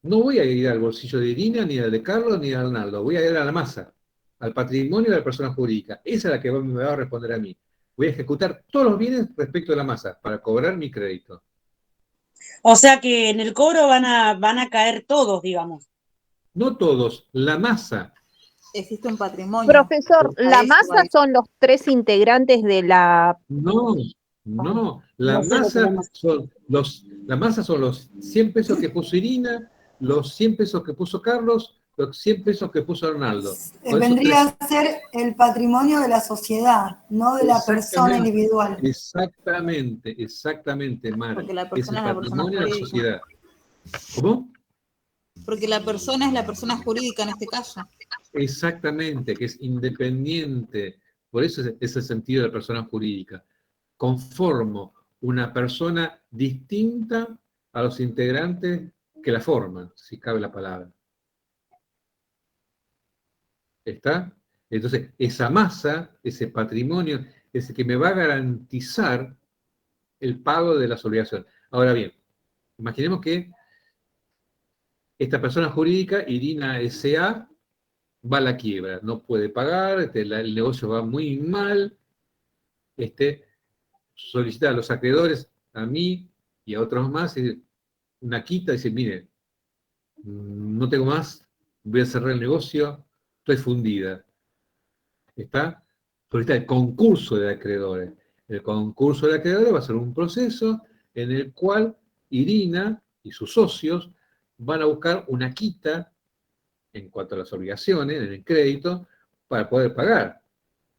No voy a ir al bolsillo de Irina, ni al de Carlos, ni de Arnaldo. Voy a ir a la masa, al patrimonio de la persona jurídica. Esa es la que me va a responder a mí. Voy a ejecutar todos los bienes respecto de la masa para cobrar mi crédito. O sea que en el cobro van a caer todos, digamos. No todos, la masa. Existe un patrimonio. Profesor, ¿la eso masa es. son los 3 integrantes de la... No. La masa son los 100 pesos que puso Irina, los 100 pesos que puso Carlos, los 100 pesos que puso Arnaldo. Vendría a ser el patrimonio de la sociedad, no de la persona individual. Exactamente, Mari. Porque la Es el persona es la persona patrimonio de la jurídica. sociedad. ¿Cómo? Porque la persona es la persona jurídica en este caso. Exactamente, que es independiente. Por eso es el sentido de la persona jurídica. Conformo una persona distinta a los integrantes que la forman, si cabe la palabra. ¿Está? Entonces, esa masa, ese patrimonio, es el que me va a garantizar el pago de las obligaciones. Ahora bien, imaginemos que esta persona jurídica, Irina S.A., va a la quiebra, no puede pagar, el negocio va muy mal, solicita a los acreedores, a mí y a otros más, una quita, y dice, mire, no tengo más, voy a cerrar el negocio, estoy fundida. ¿Está? Solicita el concurso de acreedores. El concurso de acreedores va a ser un proceso en el cual Irina y sus socios van a buscar una quita en cuanto a las obligaciones, en el crédito, para poder pagar.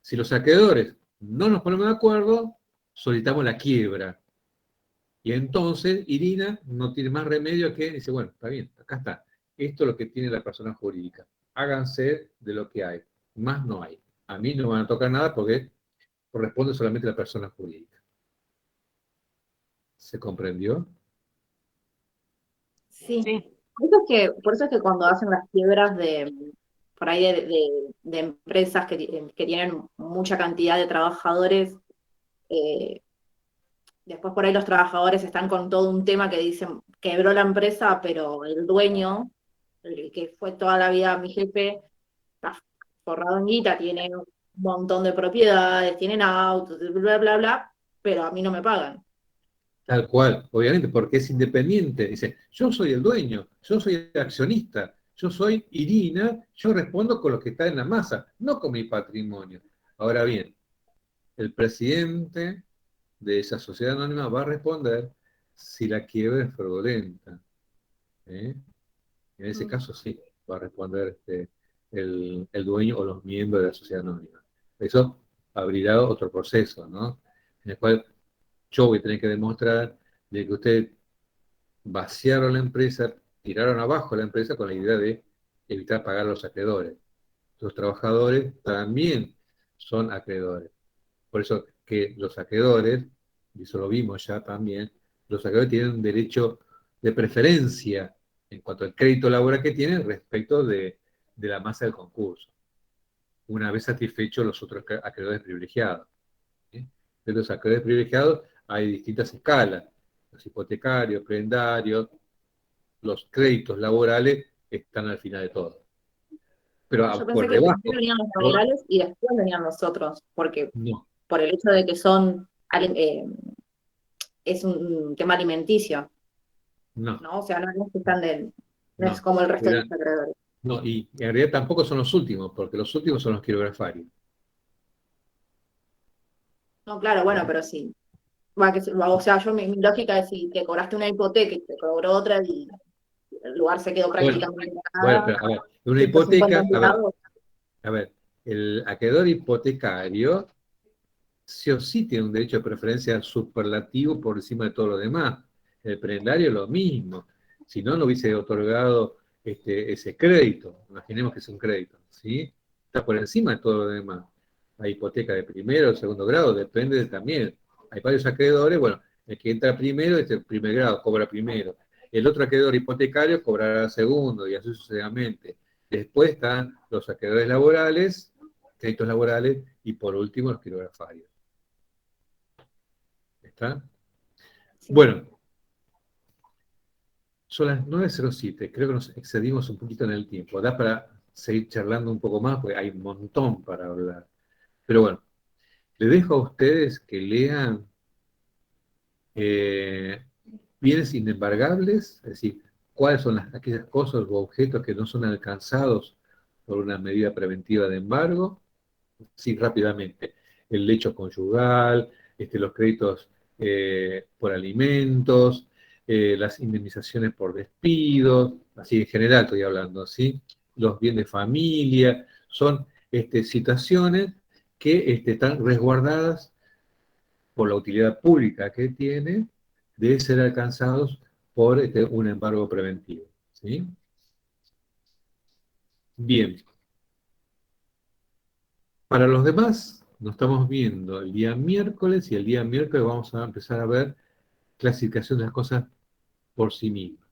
Si los acreedores no nos ponemos de acuerdo, solicitamos la quiebra. Y entonces Irina no tiene más remedio que dice, bueno, está bien, acá está. Esto es lo que tiene la persona jurídica. háganse de lo que hay. Más no hay. A mí no me van a tocar nada porque corresponde solamente a la persona jurídica. ¿Se comprendió? Sí. Por eso es que cuando hacen las quiebras por ahí de empresas que tienen mucha cantidad de trabajadores, después por ahí los trabajadores están con todo un tema que dicen, quebró la empresa, pero el dueño, el que fue toda la vida mi jefe, está forrado en guita, tiene un montón de propiedades, tienen autos, bla, bla, bla, pero a mí no me pagan. Tal cual, obviamente, porque es independiente. Dice, yo soy el dueño, yo soy el accionista, yo soy Irina, yo respondo con lo que está en la masa, no con mi patrimonio. Ahora bien, el presidente de esa sociedad anónima va a responder si la quiebra es fraudulenta. En ese caso sí, va a responder el dueño o los miembros de la sociedad anónima. Eso abrirá otro proceso, ¿no? En el cual yo voy a tener que demostrar de que ustedes vaciaron la empresa, tiraron abajo la empresa con la idea de evitar pagar a los acreedores. Los trabajadores también son acreedores. Por eso que los acreedores, y eso lo vimos ya también, los acreedores tienen un derecho de preferencia en cuanto al crédito laboral que tienen respecto de la masa del concurso, una vez satisfechos los otros acreedores privilegiados. De los acreedores privilegiados hay distintas escalas, los hipotecarios, prendarios, los créditos laborales están al final de todo. Pero Yo por pensé que debajo, primero venían los laborales y después venían los otros, porque no, por el hecho de que es un tema alimenticio, no, ¿no? O sea, no es que están no no. es como el resto de Era- los acreedores. no, y en realidad tampoco son los últimos, porque los últimos son los quirografarios. No, claro, bueno, pero sí. O sea, mi lógica es si te cobraste una hipoteca y te cobró otra y el lugar se quedó Bueno, prácticamente bueno, nada, pero a ver, una 150 hipoteca, empleados. a ver, el acreedor hipotecario sí o sí tiene un derecho de preferencia superlativo por encima de todo lo demás. El prendario lo mismo. Si no, no hubiese otorgado ese crédito. Imaginemos que es un crédito, ¿sí? Está por encima de todo lo demás. La hipoteca de primero o segundo grado depende también. Hay varios acreedores, bueno, el que entra primero es el primer grado, cobra primero. El otro acreedor hipotecario cobrará segundo y así sucesivamente. Después están los acreedores laborales, créditos laborales y por último los quirografarios. ¿Está? Bueno, son las 9:07, creo que nos excedimos un poquito en el tiempo. Da para seguir charlando un poco más, porque hay un montón para hablar. Pero bueno, les dejo a ustedes que lean bienes inembargables, es decir, cuáles son aquellas cosas o objetos que no son alcanzados por una medida preventiva de embargo. Sí, rápidamente. El lecho conyugal, los créditos por alimentos, las indemnizaciones por despidos, así en general estoy hablando, ¿sí? Los bienes de familia, son situaciones que están resguardadas por la utilidad pública que tiene de ser alcanzados por un embargo preventivo, ¿sí? Bien. Para los demás, nos estamos viendo el día miércoles y el día miércoles vamos a empezar a ver clasificación de las cosas por sí mismas.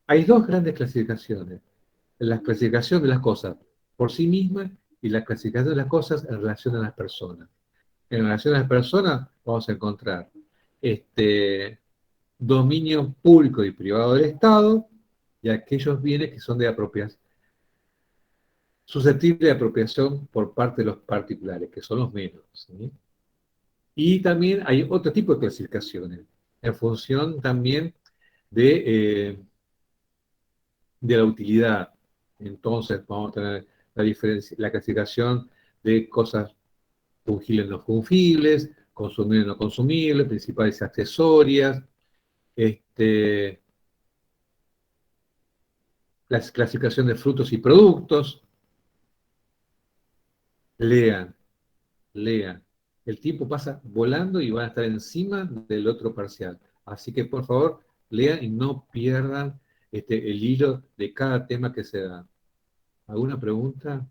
Hay dos grandes clasificaciones. La clasificación de las cosas por sí mismas y la clasificación de las cosas en relación a las personas. En relación a las personas vamos a encontrar dominio público y privado del Estado y aquellos bienes que son de apropiación, susceptible de apropiación por parte de los particulares, que son los menos, ¿sí? Y también hay otro tipo de clasificaciones, en función también de la utilidad. Entonces vamos a tener la clasificación de cosas fungibles no fungibles, consumibles no consumibles, principales y accesorias, la clasificación de frutos y productos. Lean. El tiempo pasa volando y van a estar encima del otro parcial. Así que, por favor, lean y no pierdan el hilo de cada tema que se da. ¿Alguna pregunta?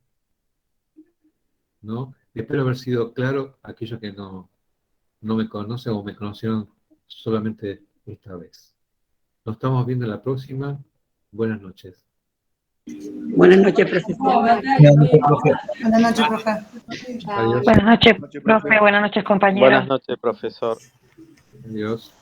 ¿No? Espero haber sido claro a aquellos que no me conocen o me conocieron solamente esta vez. Nos estamos viendo en la próxima. Buenas noches. Buenas noches, profesor. Buenas noches, profe. Adiós. Buenas noches, profe. Buenas noches, compañeros. Buenas noches, profesor. Adiós.